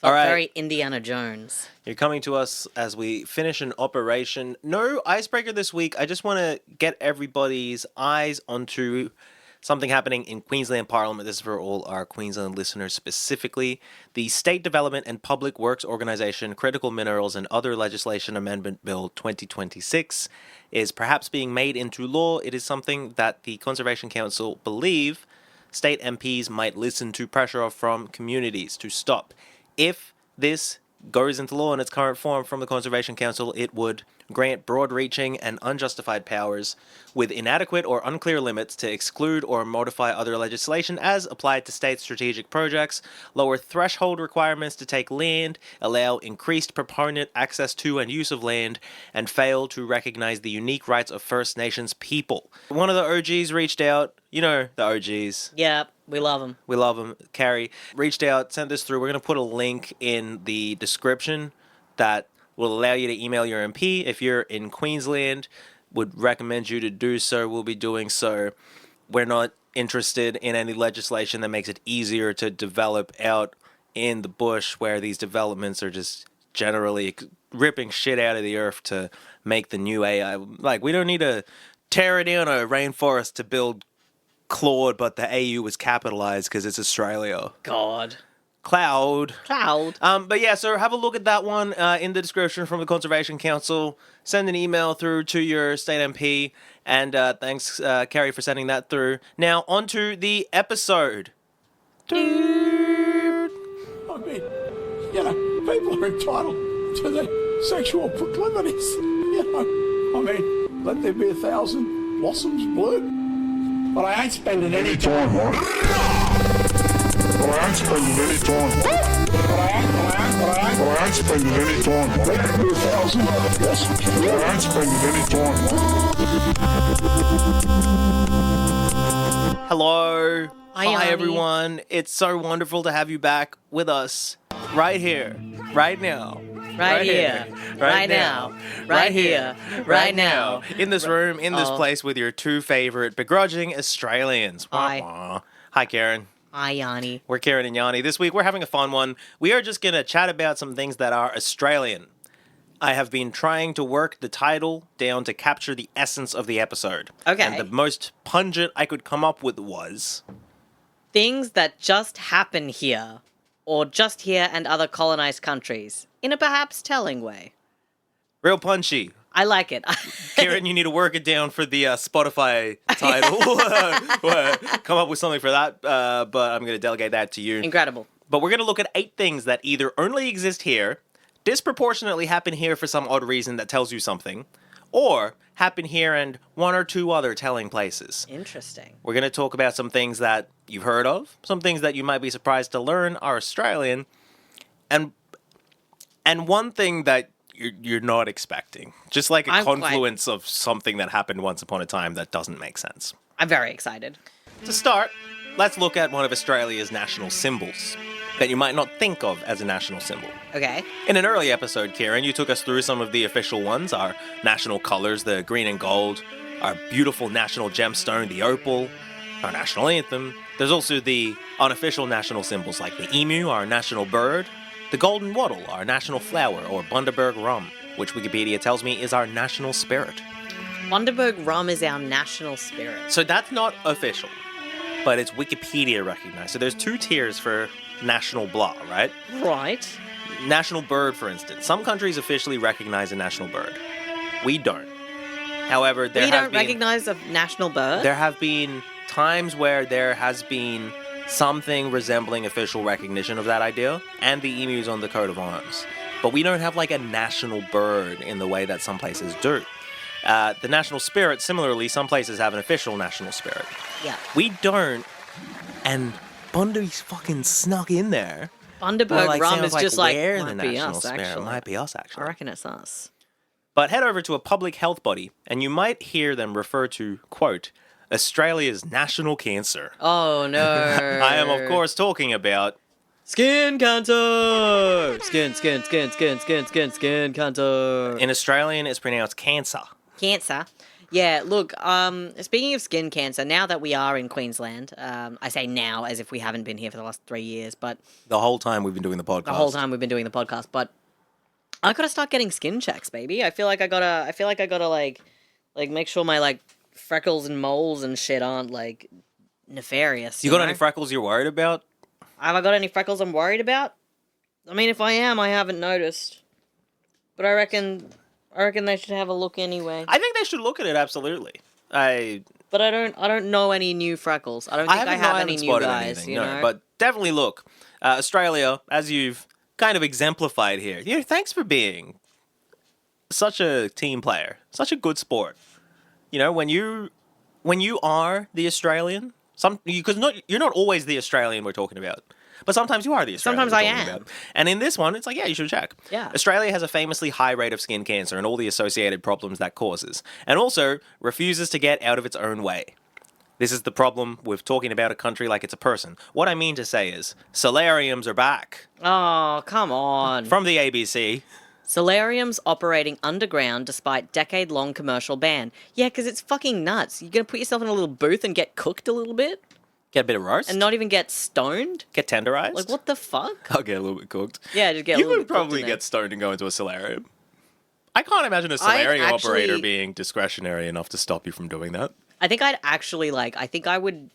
All right. Very Indiana Jones. You're coming to us as we finish an operation. No icebreaker this week. I just want to get everybody's eyes onto something happening in Queensland Parliament. This is for all our Queensland listeners specifically. The State Development and Public Works Organisation Critical Minerals and Other Legislation Amendment Bill 2026 is perhaps being made into law. It is something that the Conservation Council believe state MPs might listen to pressure from communities to stop. If this goes into law in its current form from the Conservation Council, it would grant broad-reaching and unjustified powers with inadequate or unclear limits to exclude or modify other legislation as applied to state strategic projects, lower threshold requirements to take land, allow increased proponent access to and use of land, and fail to recognize the unique rights of First Nations people. One of the OGs reached out. You know the OGs. Yeah, we love them. We love them. Carrie reached out, sent this through. We're going to put a link in the description that will allow you to email your MP. If you're in Queensland, would recommend you to do so. We'll be doing so. We're not interested in any legislation that makes it easier to develop out in the bush where these developments are just generally ripping shit out of the earth to make the new AI. Like, we don't need to tear down a rainforest to build Claude, but the AU was capitalized because it's Australia. God. Cloud. Cloud. But yeah, so have a look at that one in the description from the Conservation Council. Send an email through to your state MP. And thanks, Carrie, for sending that through. Now, on to the episode. I mean, you know, people are entitled to their sexual proclivities. You know, I mean, let there be 1,000 blossoms bloom. But I ain't spending any time on it. But I ain't spending any time on it. But I ain't spending any time on it. Let there be 1,000 blossoms bloom. But I ain't spending any time on it. Hello. Hi, Hi, Ani. everyone. It's so wonderful to have you back with us right here, right now. Right here. Right now. Right here. Right now. In this room, in this place with your two favorite begrudging Australians. Hi. Hi, Karen. Hi, Yanni. We're Karen and Yanni. This week, we're having a fun one. We are just going to chat about some things that are Australian. I have been trying to work the title down to capture the essence of the episode. Okay. And the most pungent I could come up with was... Things that just happen here, or just here and other colonized countries, in a perhaps telling way. Real punchy. I like it. Karen, you need to work it down for the Spotify title. Come up with something for that, but I'm going to delegate that to you. Incredible. But we're going to look at 8 things that either only exist here, disproportionately happen here for some odd reason that tells you something, or happen here and 1 or 2 other telling places. Interesting. We're going to talk about some things that you've heard of, some things that you might be surprised to learn are Australian, and one thing that you're not expecting. Just like a confluence of something that happened once upon a time that doesn't make sense. I'm very excited. To start, let's look at one of Australia's national symbols that you might not think of as a national symbol. Okay. In an early episode, Kieran, you took us through some of the official ones, our national colours, the green and gold, our beautiful national gemstone, the opal, our national anthem. There's also the unofficial national symbols like the emu, our national bird, the golden wattle, our national flower, or Bundaberg rum, which Wikipedia tells me is our national spirit. Bundaberg rum is our national spirit. So that's not official, but it's Wikipedia recognized. So there's 2 tiers for national blah, right? Right. National bird, for instance. Some countries officially recognize a national bird. We don't. However, We don't recognize a national bird? There have been times where there has been something resembling official recognition of that idea, and the emu's on the coat of arms. But we don't have like a national bird in the way that some places do. The national spirit, similarly, some places have an official national spirit. Yeah. We don't, and Bundy's fucking snuck in there. Bundaberg rum is just like, where might the be national us, spirit actually. might be us, I actually. reckon it's us. But head over to a public health body, and you might hear them refer to, quote, Australia's national cancer. Oh, no. I am, of course, talking about... Skin cancer! Skin cancer. In Australian, it's pronounced cancer. Cancer. Yeah, look, speaking of skin cancer, now that we are in Queensland, I say now as if we haven't been here for the last 3 years, but The whole time we've been doing the podcast. the whole time we've been doing the podcast, but I gotta start getting skin checks, baby. I feel like I gotta like make sure my like freckles and moles and shit aren't like nefarious. You got know? any freckles you're worried about? Have I got any freckles I'm worried about? I mean, if I am, I haven't noticed. But I reckon they should have a look anyway. I think they should look at it, absolutely. But I don't know any new freckles. I don't think I have any new guys, anything, you no, know? but definitely look. Australia, as you've kind of exemplified here, thanks for being such a team player, such a good sport. You know, when you are the Australian, because you're not always the Australian we're talking about. But sometimes you are the Australian. Sometimes I am. About. And in this one, it's like, yeah, you should check. Yeah. Australia has a famously high rate of skin cancer and all the associated problems that causes, and also refuses to get out of its own way. This is the problem with talking about a country like it's a person. What I mean to say is, solariums are back. Oh, come on. From the ABC. Solariums operating underground despite decade-long commercial ban. Yeah, because it's fucking nuts. You're going to put yourself in a little booth and get cooked a little bit? Get a bit of roast. And not even get stoned? Get tenderized. Like, what the fuck? I'll get a little bit cooked. Yeah, just get a You little would bit cooked probably in there. get stoned and go into a solarium. I can't imagine a solarium operator being discretionary enough to stop you from doing that. I think I'd actually, I think I would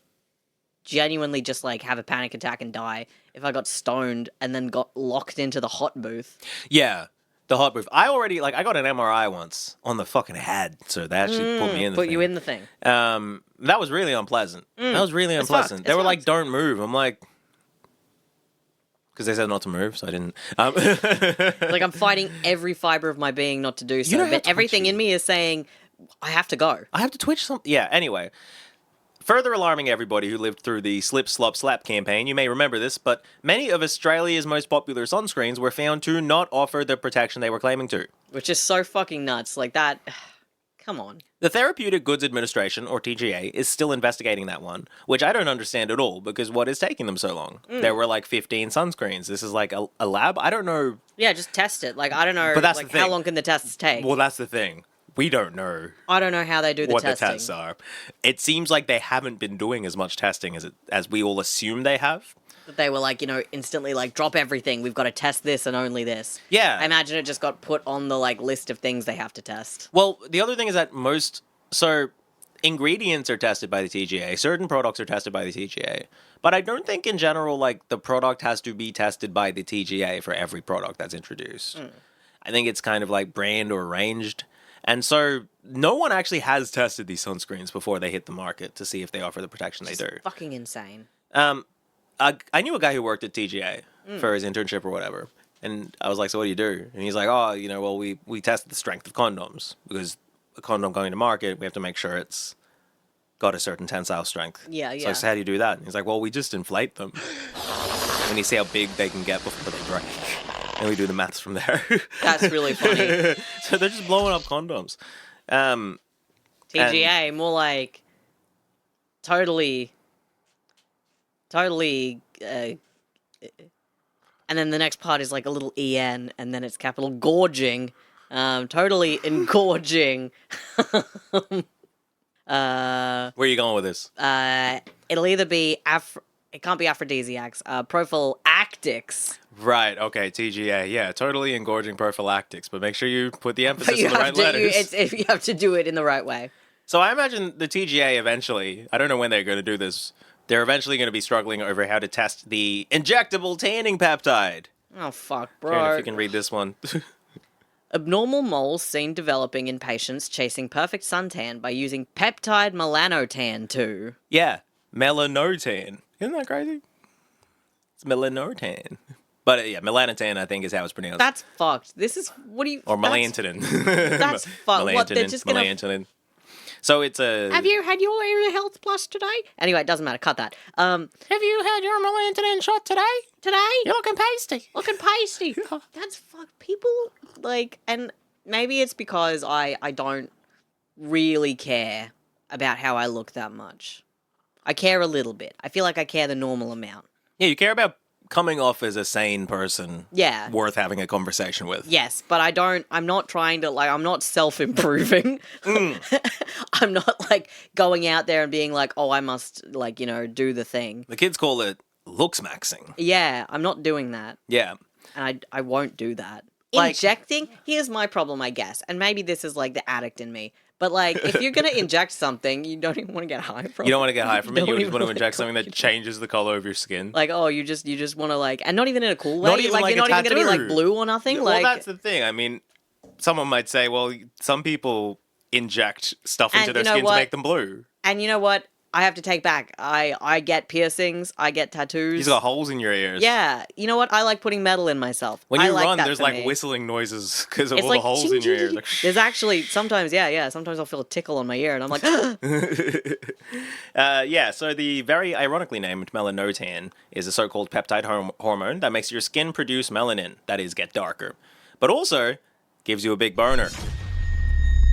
genuinely just, have a panic attack and die if I got stoned and then got locked into the hot booth. Yeah. The hot booth. I got an MRI once on the fucking head, so they actually put me in the thing. Put you in the thing. That was really unpleasant. That was really unpleasant. They were like, don't move. I'm like, because they said not to move, so I didn't. Like, I'm fighting every fiber of my being not to do so, know how but everything in me is saying, I have to go. I have to twitch something. Yeah, anyway. Further alarming everybody who lived through the Slip, Slop, Slap campaign, you may remember this, but many of Australia's most popular sunscreens were found to not offer the protection they were claiming to. Which is so fucking nuts. Like, that... Come on. The Therapeutic Goods Administration, or TGA, is still investigating that one, which I don't understand at all, because what is taking them so long? There were like 15 sunscreens. This is like a lab? I don't know. Yeah, just test it. Like, I don't know, But that's like, the thing. how long can the tests take? Well, that's the thing. We don't know I don't know how they do the what testing. the tests are. It seems like they haven't been doing as much testing as we all assume they have. That they were like, instantly like, drop everything. We've got to test this and only this. Yeah. I imagine it just got put on the list of things they have to test. Well, the other thing is that ingredients are tested by the TGA. Certain products are tested by the TGA. But I don't think in general, the product has to be tested by the TGA for every product that's introduced. I think it's kind of like brand or arranged. And so no one actually has tested these sunscreens before they hit the market to see if they offer the protection they do. Fucking insane. I knew a guy who worked at TGA for his internship or whatever. And I was like, so what do you do? And he's like, we test the strength of condoms because a condom going to market, we have to make sure it's got a certain tensile strength. Yeah, So I yeah. said, how do you do that? And he's like, well, we just inflate them. And you see how big they can get before they break. And we do the maths from there. That's really funny. So they're just blowing up condoms. TGA, more like totally, and then the next part is like a little EN, and then it's capital gorging, totally engorging. Where are you going with this? It'll either be it can't be aphrodisiacs, prophylactics. Right, okay, TGA. Yeah, totally engorging prophylactics, but make sure you put the emphasis on the right letters. You have to do it in the right way. So I imagine the TGA eventually, I don't know when they're going to do this, they're eventually going to be struggling over how to test the injectable tanning peptide. Oh, fuck, I don't know bro. if you can read this one. Abnormal moles seen developing in patients chasing perfect suntan by using peptide melanotan 2. Yeah, melanotan. Isn't that crazy? It's melanotan. But yeah, melanotan, I think, is how it's pronounced. That's fucked. This is, what do you... Or melantonin. That's fucked. What, they're just gonna... Melantonin. So it's a... Have you had your Area Health Plus today? Anyway, it doesn't matter. Cut that. Have you had your melantonin shot today? You're looking pasty. Looking pasty. That's fucked. People, and maybe it's because I don't really care about how I look that much. I care a little bit. I feel like I care the normal amount. Yeah, you care about coming off as a sane person. Yeah. Worth having a conversation with. Yes, but I'm not trying to, like, I'm not self-improving. I'm not, like, going out there and being like, oh, I must, like, do the thing. The kids call it looks maxing. Yeah, I'm not doing that. Yeah. And I won't do that. Like- Injecting? Here's my problem, I guess. And maybe this is, like, the addict in me. But, like, if you're going to inject something, you don't even want to get high from it. You don't want to get high from it. don't You just even want to wanna inject go- something that changes the color of your skin. Like, oh, you just want to, like, and not even in a cool way. Not even like you're a not even going to be, tattoo. like, blue or nothing. Well, Like, that's the thing. I mean, someone might say, well, some people inject stuff into And their you know skin to what? make them blue. and you know what? I have to take back. I get piercings. I get tattoos. You've got holes in your ears. Yeah, you know what? I like putting metal in myself. When I you like run, that there's for like me. whistling noises because of It's all like the holes in your ears. Like, there's actually sometimes, sometimes I'll feel a tickle on my ear, and I'm like, yeah, so the very ironically named melanotan is a so-called peptide hormone that makes your skin produce melanin, that is, get darker, but also gives you a big boner.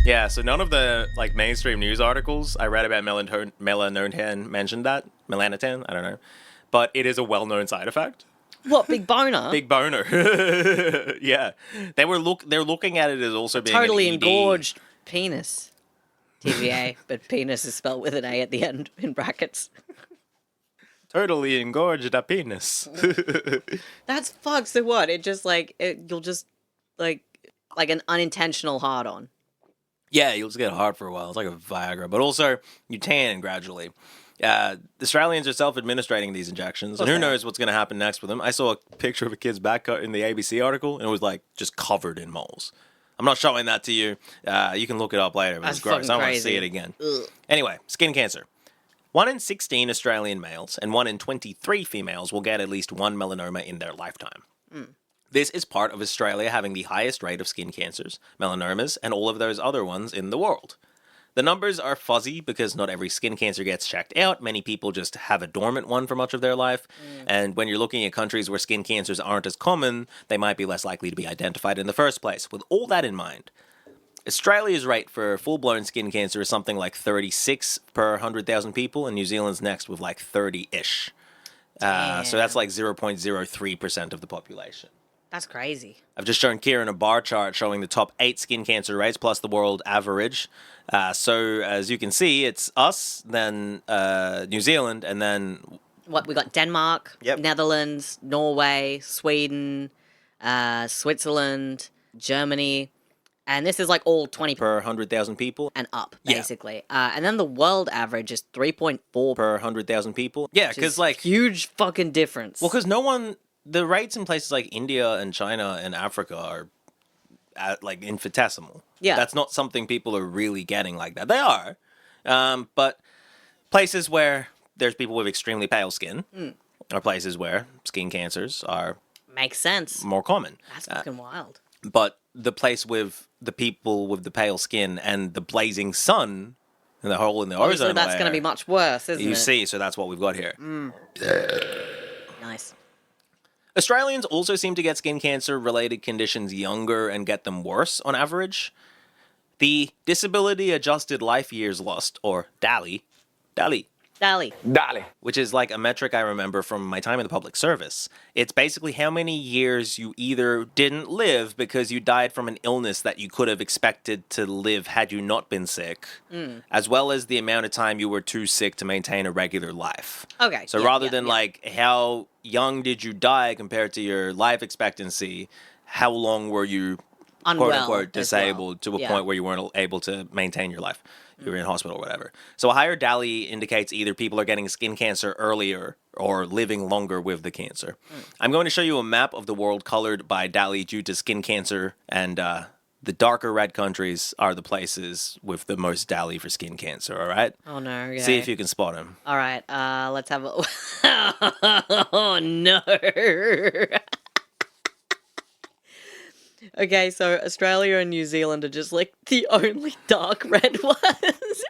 Yeah, so none of the like mainstream news articles I read about melanotan mentioned that. Melanotan, I don't know. But it is a well-known side effect. what, big boner? Big boner. Yeah. They're looking at it as also being Totally an ED. engorged penis. TVA, but penis is spelled with an A at the end in brackets. Totally engorged a penis. That's fucked. So what? It just you'll just like an unintentional hard on. Yeah, you'll just get hard for a while. It's like a Viagra. But also, you tan gradually. Australians are self-administrating these injections, and who Okay. knows what's going to happen next with them. I saw a picture of a kid's back cut in the ABC article, and it was like just covered in moles. I'm not showing that to you. You can look it up later. But That's it's gross. fucking I want to crazy. see it again. Ugh. Anyway, skin cancer. 1 in 16 Australian males and 1 in 23 females will get at least one melanoma in their lifetime. This is part of Australia having the highest rate of skin cancers, melanomas, and all of those other ones in the world. The numbers are fuzzy because not every skin cancer gets checked out. Many people just have a dormant one for much of their life. And when you're looking at countries where skin cancers aren't as common, they might be less likely to be identified in the first place. With all that in mind, Australia's rate for full-blown skin cancer is something like 36 per 100,000 people, and New Zealand's next with like 30-ish. So that's like 0.03% of the population. That's crazy. I've just shown Kieran a bar chart showing the top 8 skin cancer rates plus the world average. So as you can see, it's us, then New Zealand, and then What, we got Denmark, Yep. Netherlands, Norway, Sweden, Switzerland, Germany, and this is like all 20 per 100,000 people. and up, Yeah. basically. And then the world average is 3.4. Per 100,000 people. Yeah, which because is like, huge fucking difference. well, because no one, the rates in places like India and China and Africa are like infinitesimal. Yeah. That's not something people are really getting like that. They are. But places where there's people with extremely pale skin are places where skin cancers are Makes sense. more common. That's fucking wild. But the place with the people with the pale skin and the blazing sun and the hole in the Obviously, ozone that's layer, going to be much worse, isn't you it? see, so that's what we've got here. Nice. Australians also seem to get skin cancer related conditions younger and get them worse on average. The disability adjusted life years lost, or DALY, Dali. Dale. which is like a metric I remember from my time in the public service. It's basically how many years you either didn't live because you died from an illness that you could have expected to live had you not been sick, as well as the amount of time you were too sick to maintain a regular life. Okay. So yeah, rather yeah, than yeah. like how young did you die compared to your life expectancy, how long were you Unwell quote unquote as disabled well. to a Yeah. point where you weren't able to maintain your life? You were in hospital or whatever. So a higher DALY indicates either people are getting skin cancer earlier or living longer with the cancer. I'm going to show you a map of the world colored by DALY due to skin cancer, and the darker red countries are the places with the most DALY for skin cancer, all right? Oh, no. Okay. See if you can spot them. All right. Let's have a... oh, no. Okay, so Australia and New Zealand are just like the only dark red ones.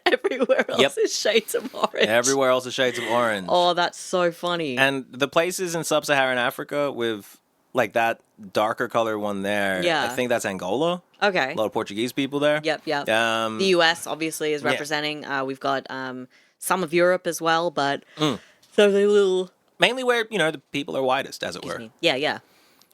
Everywhere else Yep. is shades of orange. Everywhere else is shades of orange. Oh, that's so funny. And the places in sub-Saharan Africa with like that darker color one there, Yeah. I think that's Angola. Okay. A lot of Portuguese people there. Yep, yep. Um, The US obviously is yeah. representing. We've got some of Europe as well, but Mm. so the little Mainly where, the people are whitest, as it Excuse were. me. Yeah, yeah.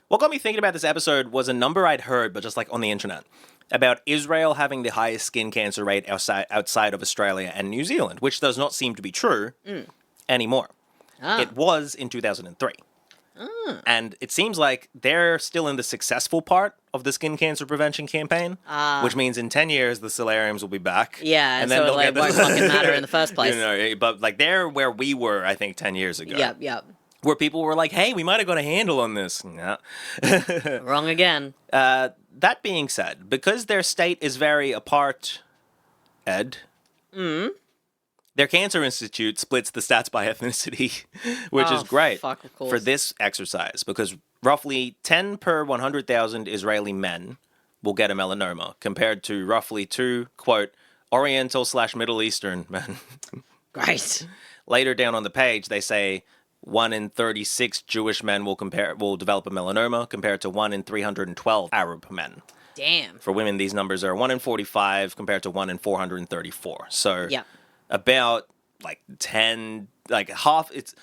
What got me thinking about this episode was a number I'd heard, but just like on the internet, about Israel having the highest skin cancer rate outside of Australia and New Zealand, which does not seem to be true anymore. Ah. It was in 2003. And it seems like they're still in the successful part of the skin cancer prevention campaign, which means in 10 years the solariums will be back. Yeah, and so then it they'll like, get won't fucking matter in the first place. But like they're where we were, I think, 10 years ago. Yep, yep. Where people were like, hey, we might have got a handle on this. No. Wrong again. That being said, because their state is very apart, Ed, their cancer institute splits the stats by ethnicity, which is great fuck, of course. for this exercise, because roughly 10 per 100,000 Israeli men will get a melanoma, compared to roughly 2, quote, Oriental/Middle Eastern men. Great. Later down on the page, they say 1 in 36 Jewish men will develop a melanoma, compared to 1 in 312 Arab men. Damn. For women, these numbers are 1 in 45 compared to 1 in 434. So Yeah. about like 10, like half. It's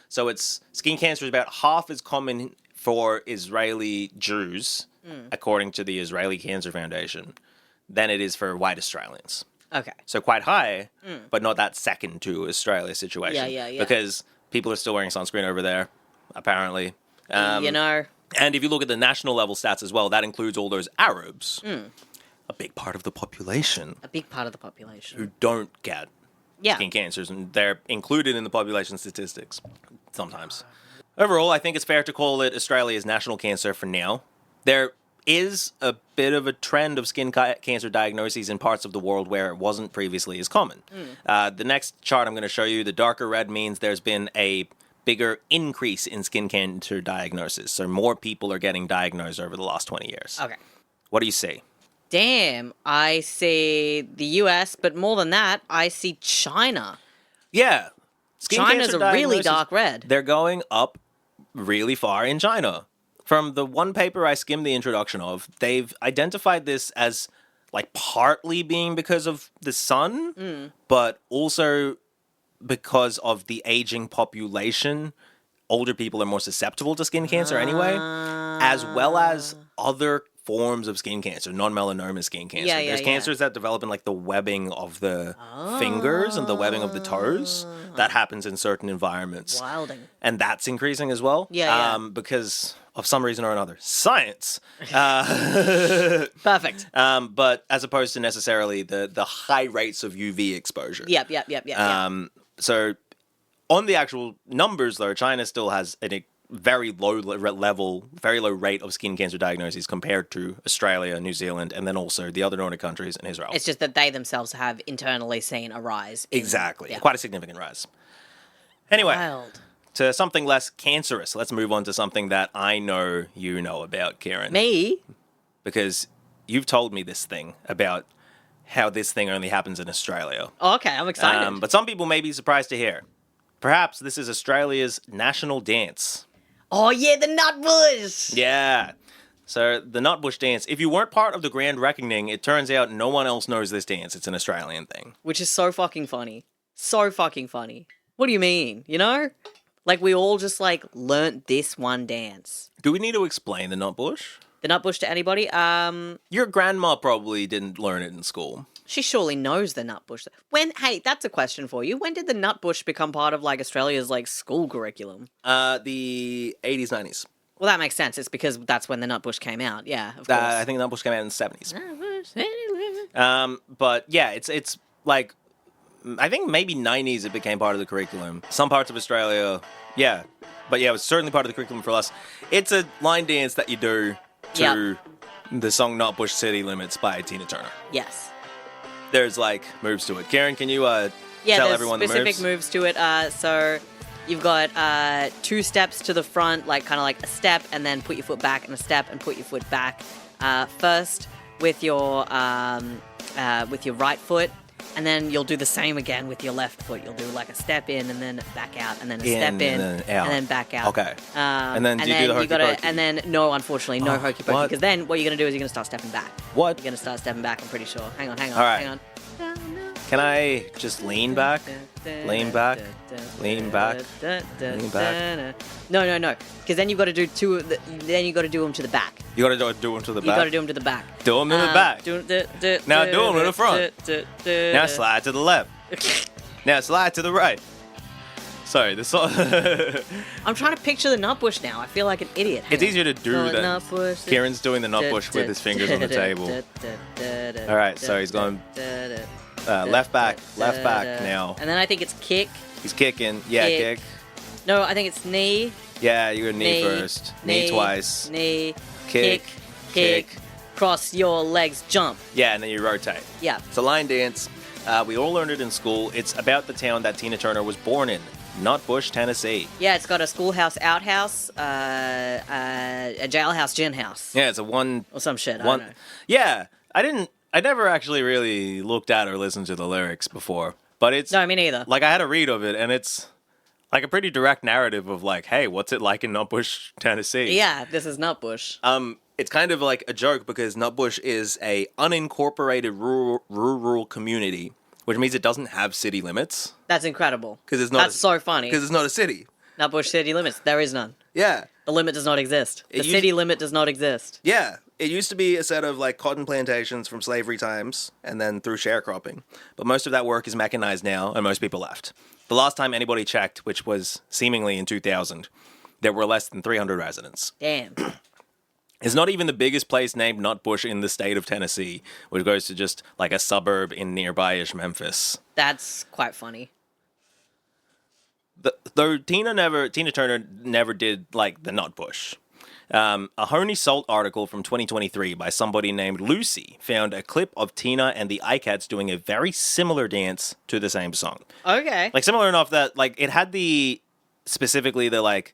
skin cancer is about half as common for Israeli Jews, according to the Israeli Cancer Foundation, than it is for white Australians. Okay. So quite high, but not that second to Australia situation. Yeah. Because people are still wearing sunscreen over there, apparently. You know. And if you look at the national level stats as well, that includes all those Arabs, a big part of the population A big part of the population. who don't get Yeah. skin cancers, and they're included in the population statistics sometimes. Overall, I think it's fair to call it Australia's national cancer for now. There is a bit of a trend of skin cancer diagnoses in parts of the world where it wasn't previously as common. The next chart I'm going to show you, the darker red means there's been a bigger increase in skin cancer diagnosis. So more people are getting diagnosed over the last 20 years. Okay. What do you see? Damn, I see the US, but more than that, I see China. Yeah. Skin China's cancer a really diagnosis, dark red. They're going up really far in China. From the one paper I skimmed the introduction of, they've identified this as like partly being because of the sun, but also because of the aging population. Older people are more susceptible to skin cancer anyway, as well as other forms of skin cancer, non-melanoma skin cancer. Yeah, There's cancers that develop in like the webbing of the fingers and the webbing of the toes. That happens in certain environments. Wilding. And that's increasing as well. Yeah. Because of some reason or another. Science. Perfect. But as opposed to necessarily the high rates of UV exposure. Yep. So on the actual numbers, though, China still has a very low rate of skin cancer diagnoses compared to Australia, New Zealand, and then also the other Nordic countries and Israel. It's just that they themselves have internally seen a rise. Exactly. Yeah. Quite a significant rise. Anyway, Wild. to something less cancerous, let's move on to something that I know you know about, Kieran. Me? Because you've told me this thing about how this thing only happens in Australia. Oh, okay, I'm excited. But some people may be surprised to hear. Perhaps this is Australia's national dance. Oh, yeah, the Nutbush! Yeah. So the Nutbush dance, if you weren't part of the Grand Reckoning, it turns out no one else knows this dance. It's an Australian thing. Which is so fucking funny. So fucking funny. What do you mean? You know? Like, we all just, like, learnt this one dance. Do we need to explain the Nutbush? The Nutbush to anybody? Your grandma probably didn't learn it in school. She surely knows the Nutbush. Hey, that's a question for you. When did the Nutbush become part of, like, Australia's, like, school curriculum? The 80s, 90s. Well, that makes sense. It's because that's when the Nutbush came out. Yeah, of course. I think the Nutbush came out in the 70s. But yeah, it's like, I think maybe 90s it became part of the curriculum. Some parts of Australia, yeah. But yeah, it was certainly part of the curriculum for us. It's a line dance that you do to the song Nutbush City Limits by Tina Turner. Yes. There's like moves to it. Karen, can you tell there's everyone the specific moves? moves to it. So you've got 2 steps to the front, like kind of like a step, and then put your foot back, and a step, and put your foot back. First with your right foot, and then you'll do the same again with your left foot. You'll do like a step in, and then back out, and then a step in, and then back out. Okay. And then do you do the hokey pokey? And then no, unfortunately, no hokey pokey, what? because then what you're gonna do is you're gonna start stepping back. What? You're gonna start stepping back. I'm pretty sure. Hang on. All right. Hang on. Can I just lean back? Lean back? Lean back? Lean back? No. Because then you've got to do two. Then you got to do them to the back. You gotta do them to the back. You got to do them to the back. Do them to the back. Now do them to the front. Now Now slide to the left. Now slide to the right. Sorry, the song. I'm trying to picture the nut bush now. I feel like an idiot. It's easier to do Go that. nut bush. Kieran's doing the nut bush with his fingers on the table. All right, so he's going left back now. And then I think it's kick. He's kicking. Yeah, kick. No, I think it's knee. Yeah, you go knee first. Knee twice. Knee. Kick. Cross your legs, jump. Yeah, and then you rotate. Yeah. It's a line dance. We all learned it in school. It's about the town that Tina Turner was born in, Nutbush, Tennessee. Yeah, it's got a schoolhouse, outhouse, a jailhouse, gin house. Yeah, it's a one... Or some shit, I don't know. Yeah, I never actually really looked at or listened to the lyrics before, but it's... No, me neither. Like, I had a read of it, and it's like a pretty direct narrative of like, hey, what's it like in Nutbush, Tennessee? Yeah, this is Nutbush. It's kind of like a joke because Nutbush is a unincorporated rural community, which means it doesn't have city limits. That's incredible. That's so funny. Because it's not a city. Nutbush city limits. There is none. Yeah. The limit does not exist. The city limit does not exist. Yeah. It used to be a set of like cotton plantations from slavery times and then through sharecropping. But most of that work is mechanized now and most people left. The last time anybody checked, which was seemingly in 2000, there were less than 300 residents. Damn. It's not even the biggest place named Nutbush in the state of Tennessee, which goes to just like a suburb in nearby-ish Memphis. That's quite funny. Though Tina Turner never did like the Nutbush. A Honey Salt article from 2023 by somebody named Lucy found a clip of Tina and the iCats doing a very similar dance to the same song. Okay. Like similar enough that like it had specifically the like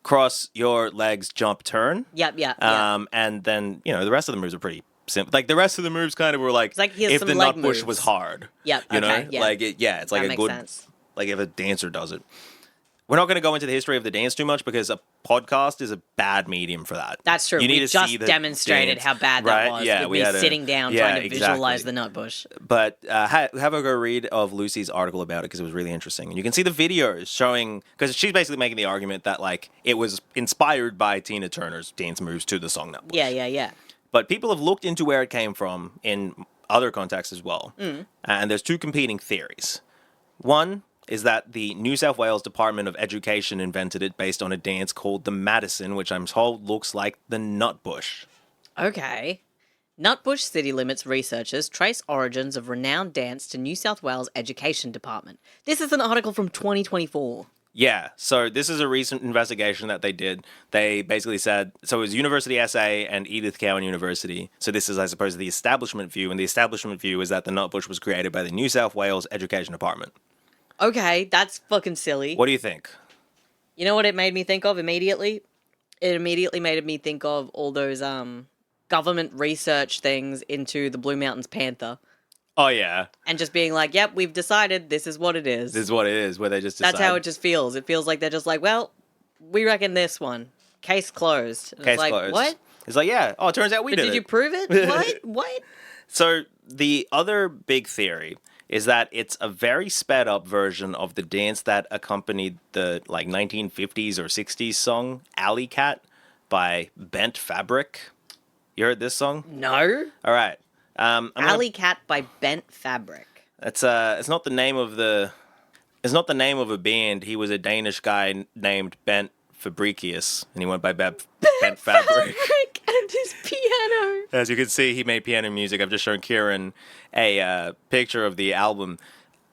cross your legs, jump, turn. Yep. And then, the rest of the moves are pretty simple. Like, the rest of the moves kind of were like, like here's if some the leg Nutbush moves. was hard. Yep, You know? okay, yeah. Like, it's like That a makes good, sense. like if a dancer does it. We're not going to go into the history of the dance too much because a podcast is a bad medium for that. That's true. You need We to just see the demonstrated dance, how bad right? that was. Yeah, with we me had sitting down trying to visualize the exactly. Nutbush. But have a go read of Lucy's article about it because it was really interesting. And you can see the videos showing, because she's basically making the argument that like it was inspired by Tina Turner's dance moves to the song Nutbush. Yeah. But people have looked into where it came from in other contexts as well. And there's two competing theories. One is that the New South Wales Department of Education invented it based on a dance called the Madison, which I'm told looks like the Nutbush. Okay. Nutbush City Limits researchers trace origins of renowned dance to New South Wales Education Department. This is an article from 2024. Yeah, so this is a recent investigation that they did. They basically said, so it was University SA and Edith Cowan University. So this is, I suppose, the establishment view. And the establishment view is that the Nutbush was created by the New South Wales Education Department. Okay, that's fucking silly. What do you think? You know what it made me think of immediately? It immediately made me think of all those government research things into the Blue Mountains Panther. Oh, yeah. And just being like, yep, we've decided this is what it is. This is what it is, where they just decide. That's how it just feels. It feels like they're just like, well, we reckon this one. Case closed. And Case it's like, closed. What? It's like, yeah. Oh, it turns out we did Did it. you prove it? What? So the other big theory is that it's a very sped up version of the dance that accompanied the like 1950s or 60s song Alley Cat by Bent Fabric. You heard this song? No. All right. Alley Cat by Bent Fabric. It's not the name of a band. He was a Danish guy named Bent Fabricius, and he went by Bent Fabric. And his piano. As you can see, he made piano music. I've just shown Kieran a picture of the album.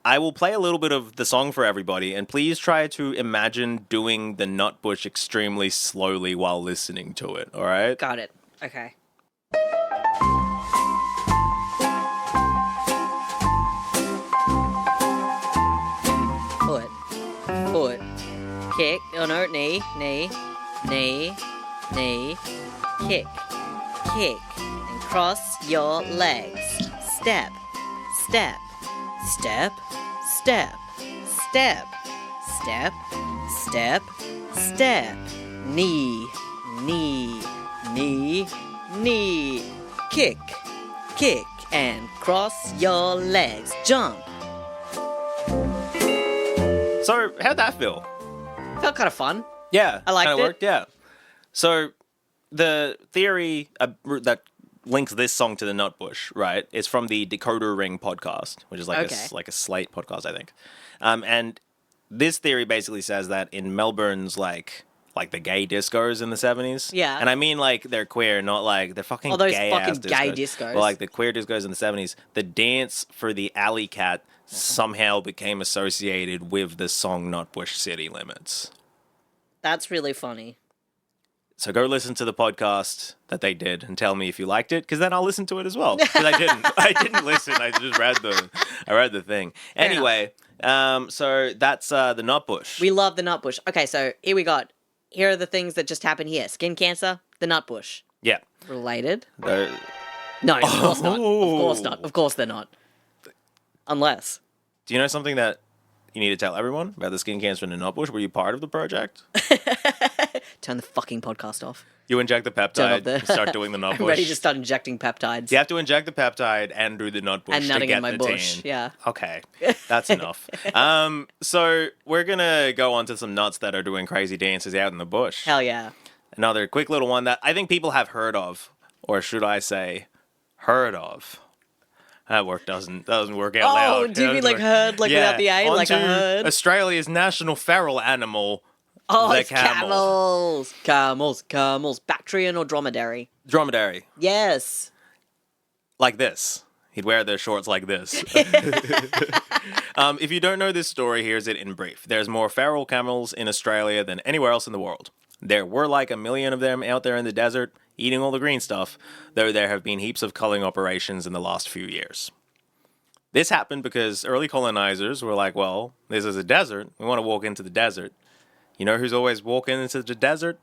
I will play a little bit of the song for everybody, and please try to imagine doing the Nutbush extremely slowly while listening to it, all right? Got it. Okay. Foot. Kick. Oh no, knee. Kick. And cross your legs. Step. Knee. Kick. And cross your legs. Jump. So, how'd that feel? Felt kind of fun. Yeah. I liked kinda it. Worked, yeah. So, the theory that links this song to the Nutbush, right, is from the Decoder Ring podcast, which is like a Slate podcast, I think. And this theory basically says that in Melbourne's like the gay discos in the 70s. Yeah. And I mean like they're queer, not like they're fucking those gay fucking ass gay discos. discos. But like the queer discos in the 70s, the dance for the alley cat somehow became associated with the song Nutbush City Limits. That's really funny. So go listen to the podcast that they did and tell me if you liked it, because then I'll listen to it as well. Because I didn't. I didn't listen. I just read the thing. Anyway, so that's the Nutbush. We love the Nutbush. Okay, so here are the things that just happened here. Skin cancer, the Nutbush. Yeah. Related? The- No, of course not. Of Oh. course not. Of course they're not. Unless. Do you know something that you need to tell everyone about the skin cancer in the Nutbush? Were you part of the project? Turn the fucking podcast off. You inject the Turn off peptide, the... you start doing the Nutbush. I'm ready to start injecting peptides. You have to inject the peptide and do the Nutbush And to nutting get in my the bush, tan. yeah. Okay, that's enough. So we're gonna go on to some nuts that are doing crazy dances out in the bush. Hell yeah. Another quick little one that I think people have heard of, or should I say, heard of. That word doesn't work out loud. Oh, do you mean like heard, like without the A, like a onto herd? Australia's national feral animal, Oh, the it's camel. Camels. Bactrian or dromedary? Dromedary. Yes. Like this. He'd wear the shorts like this. If you don't know this story, here's it in brief. There's more feral camels in Australia than anywhere else in the world. There were like 1 million of them out there in the desert, eating all the green stuff, though there have been heaps of culling operations in the last few years. This happened because early colonizers were like, well, this is a desert. We want to walk into the desert. You know who's always walking into the desert?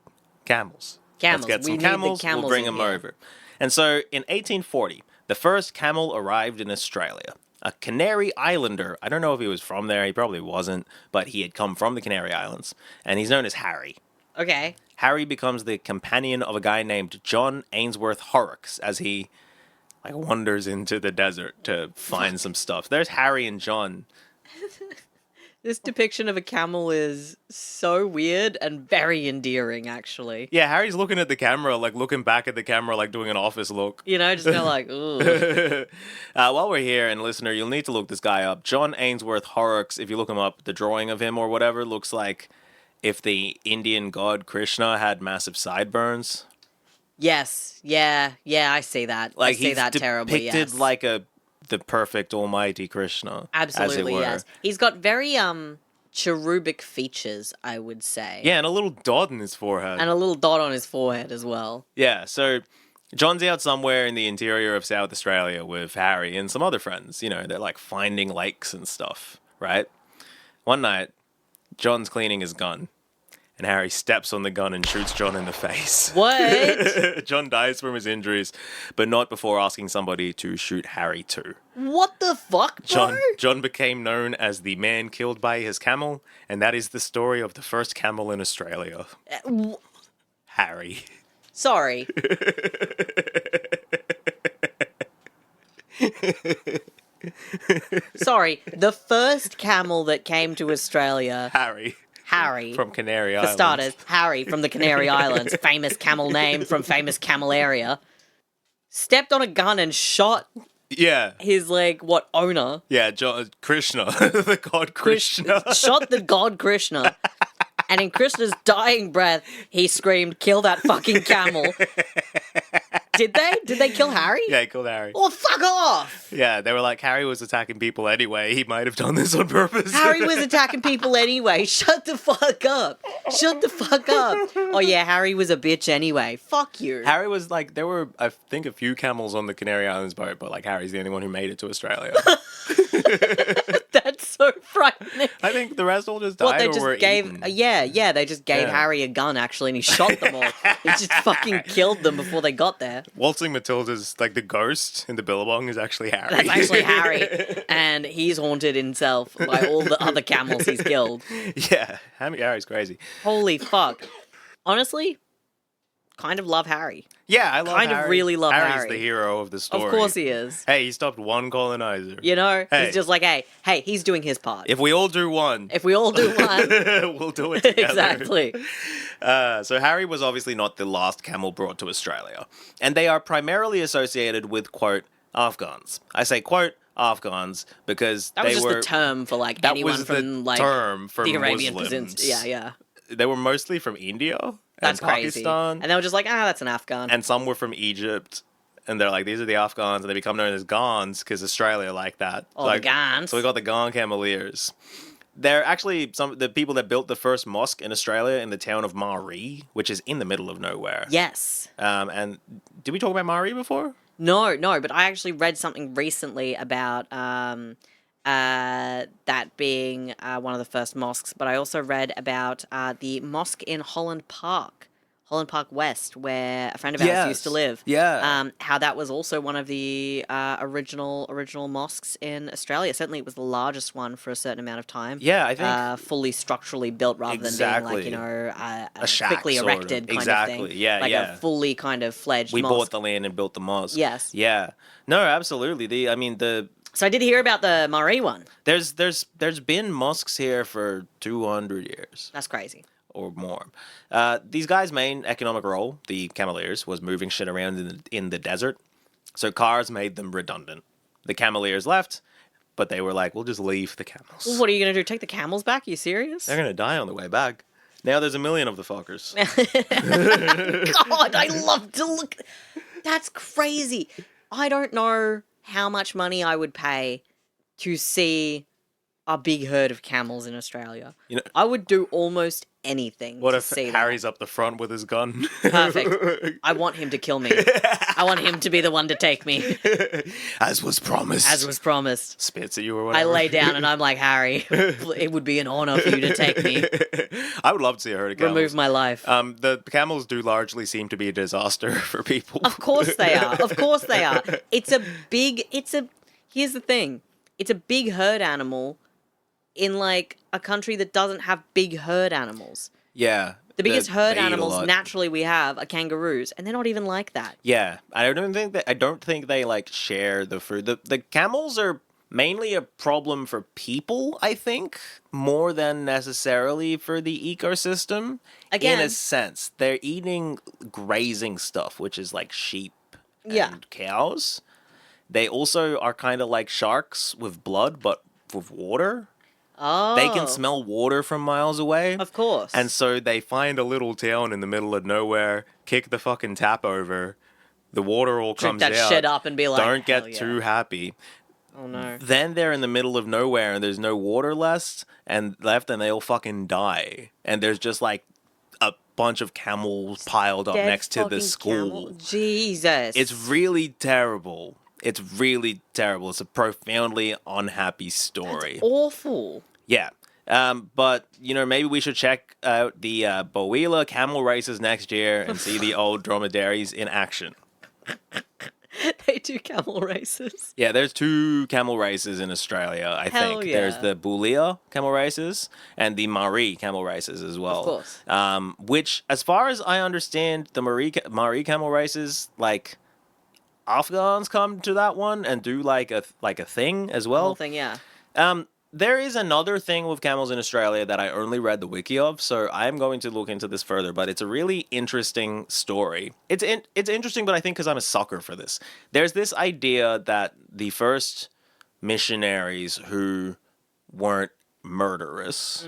Camels. Camels. Let's get We some need the camels. camels We'll bring in them here. over. And so in 1840, the first camel arrived in Australia. A Canary Islander. I don't know if he was from there. He probably wasn't. But he had come from the Canary Islands. And he's known as Harry. Okay. Harry becomes the companion of a guy named John Ainsworth Horrocks as he wanders into the desert to find some stuff. There's Harry and John. This depiction of a camel is so weird and very endearing, actually. Yeah, Harry's looking at the camera, looking back at the camera, doing an office look. You know, just kind of like, ooh. While we're here, and listener, you'll need to look this guy up. John Ainsworth Horrocks, if you look him up, the drawing of him or whatever looks like if the Indian god Krishna had massive sideburns. Yes. Yeah, I see that. I see he's that terribly, depicted yes. like the perfect almighty Krishna. Absolutely, as it were. yes. He's got very cherubic features, I would say. Yeah, and a little dot in his forehead. And a little dot on his forehead as well. Yeah, so John's out somewhere in the interior of South Australia with Harry and some other friends. You know, they're finding lakes and stuff, right? One night, John's cleaning his gun, and Harry steps on the gun and shoots John in the face. What? John dies from his injuries, but not before asking somebody to shoot Harry too. What the fuck, bro? John became known as the man killed by his camel, and that is the story of the first camel in Australia. Harry. Sorry. Sorry, the first camel that came to Australia, Harry. From Canary For Islands. starters, Harry from the Canary Islands, famous camel name from famous camel area, stepped on a gun and shot Yeah. his, owner. Yeah, Krishna. The god Krishna. Shot the god Krishna. And in Krishna's dying breath, he screamed, "Kill that fucking camel." Did they? Did they kill Harry? Yeah, he killed Harry. Oh, fuck off! Yeah, they were like, Harry was attacking people anyway. He might have done this on purpose. Harry was attacking people anyway. Shut the fuck up. Shut the fuck up. Oh, yeah, Harry was a bitch anyway. Fuck you. Harry was there were, I think, a few camels on the Canary Islands boat, but Harry's the only one who made it to Australia. That's so frightening. I think the rest all just died What, they or just were gave... eaten. Yeah, they just gave Yeah. Harry a gun, actually, and he shot them all. He just fucking killed them before they got there. Waltzing Matilda's, the ghost in the Billabong is actually Harry. That's actually Harry, and he's haunted himself by all the other camels he's killed. Yeah, Harry's crazy. Holy fuck. Honestly, kind of love Harry. Yeah, I love Kind of Harry. really love Harry's Harry. the hero of the story. Of course he is. Hey, he stopped one colonizer. You know, Hey. he's just like, hey, he's doing his part. If we all do one, If we all do one, we'll do it together. exactly. So Harry was obviously not the last camel brought to Australia, and they are primarily associated with, quote, Afghans. I say, quote, Afghans because That was they just were the term for like that anyone was from the like term for the Arabian Muslims. Peninsula. Yeah. They were mostly from India That's and crazy. Pakistan, And they were just like, that's an Afghan. and some were from Egypt. And they're like, these are the Afghans, and they become known as Gans because Australia like that. Oh, like, the Gans. So we got the Gan Cameliers. They're actually the people that built the first mosque in Australia in the town of Maree, which is in the middle of nowhere. Yes. And did we talk about Maree before? No, but I actually read something recently about that being one of the first mosques, but I also read about the mosque in Holland Park West, where a friend of ours used to live. Yeah. How that was also one of the original mosques in Australia. Certainly, it was the largest one for a certain amount of time. Yeah, I think fully structurally built rather than being like, a shack, quickly sort of. erected kind Exactly. of thing. Yeah, like yeah. a fully kind of fledged we mosque. bought the land and built the mosque. Yes. Yeah. No, absolutely. So I did hear about the Maree one. There's been mosques here for 200 years. That's crazy. Or more. These guys' main economic role, the Cameliers, was moving shit around in the desert. So cars made them redundant. The Cameliers left, but they were like, we'll just leave the camels. Well, what are you going to do? Take the camels back? Are you serious? They're going to die on the way back. Now there's 1 million of the fuckers. God, I love to look. That's crazy. I don't know how much money I would pay to see a big herd of camels in Australia. You know, I would do almost anything what to if see Harry's up the front with his gun? that. Perfect. I want him to kill me. I want him to be the one to take me, As was promised. as was promised. Spits at you or I whatever. lay down and I'm like, Harry, it would be an honor for you to take me. I would love to see a herd of camels. Remove my life. The camels do largely seem to be a disaster for people. Of course they are. Of course they are. Here's the thing. It's a big herd animal in like a country that doesn't have big herd animals. Yeah. The biggest herd they eat a animals lot. naturally we have are kangaroos, and they're not even like that. Yeah, I don't think they like share the food. The camels are mainly a problem for people, I think, more than necessarily for the ecosystem. Again- in a sense, they're eating grazing stuff, which is like sheep Yeah. and cows. They also are kind of like sharks with blood, but with water. Oh. They can smell water from miles away. Of course. And so they find a little town in the middle of nowhere, kick the fucking tap over, the water all Drink comes that out. shit up and be like, don't "Hell get yeah." too happy. Oh no. Then they're in the middle of nowhere and there's no water left, and they all fucking die. And there's just like a bunch of camels piled up Dead next to the fucking school. camel. Jesus. It's really terrible. It's really terrible. It's a profoundly unhappy story. awful. Yeah. But, maybe we should check out the Boila camel races next year and see the old dromedaries in action. They do camel races. Yeah, there's 2 camel races in Australia, I Hell think. yeah. There's the Boulia camel races and the Maree camel races as well. Of course. Which, as far as I understand, the Maree camel races, like, Afghans come to that one and do like a thing as well. Whole thing, yeah. There is another thing with camels in Australia that I only read the wiki of, so I'm going to look into this further, but it's a really interesting story. It's interesting, but I think because I'm a sucker for this. There's this idea that the first missionaries who weren't murderous,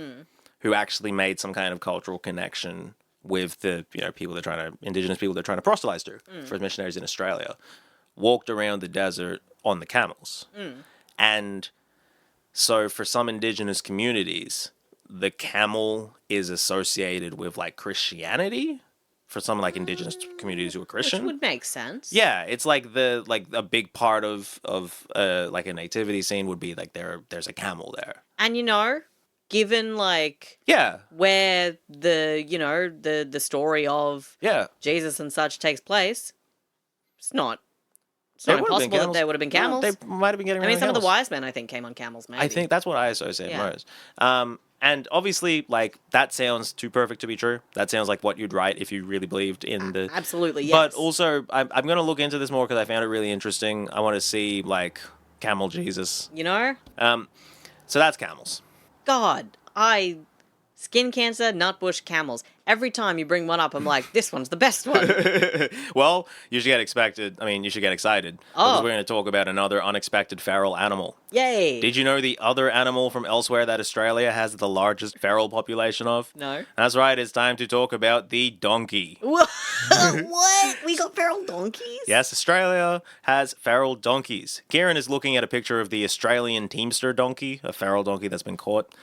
who actually made some kind of cultural connection with the indigenous people they're trying to proselytize to, first missionaries in Australia, walked around the desert on the camels. And so for some indigenous communities, the camel is associated with like Christianity. For some like indigenous communities who are Christian, Which would make sense. yeah, it's like a big part of like a nativity scene would be like there's a camel there. And given like Yeah, where the story of yeah. Jesus and such takes place, it's not There would've been impossible that camels. there would have been No, camels. they might have been getting. I mean, around some of the camels. wise men I think came on camels. Maybe I think that's what I associate Yeah. most. And obviously, like, that sounds too perfect to be true. That sounds like what you'd write if you really believed in the... Absolutely, yes. But also, I'm going to look into this more because I found it really interesting. I want to see, like, camel Jesus. You know? So that's camels. God, skin cancer, nutbush, camels. Every time you bring one up, I'm like, this one's the best one. Well, you should get expected. I mean, you should get excited. Because we're going to talk about another unexpected feral animal. Yay. Did you know the other animal from elsewhere that Australia has the largest feral population of? No. That's right, it's time to talk about the donkey. What? We got feral donkeys? Yes, Australia has feral donkeys. Kieran is looking at a picture of the Australian Teamster donkey, a feral donkey that's been caught.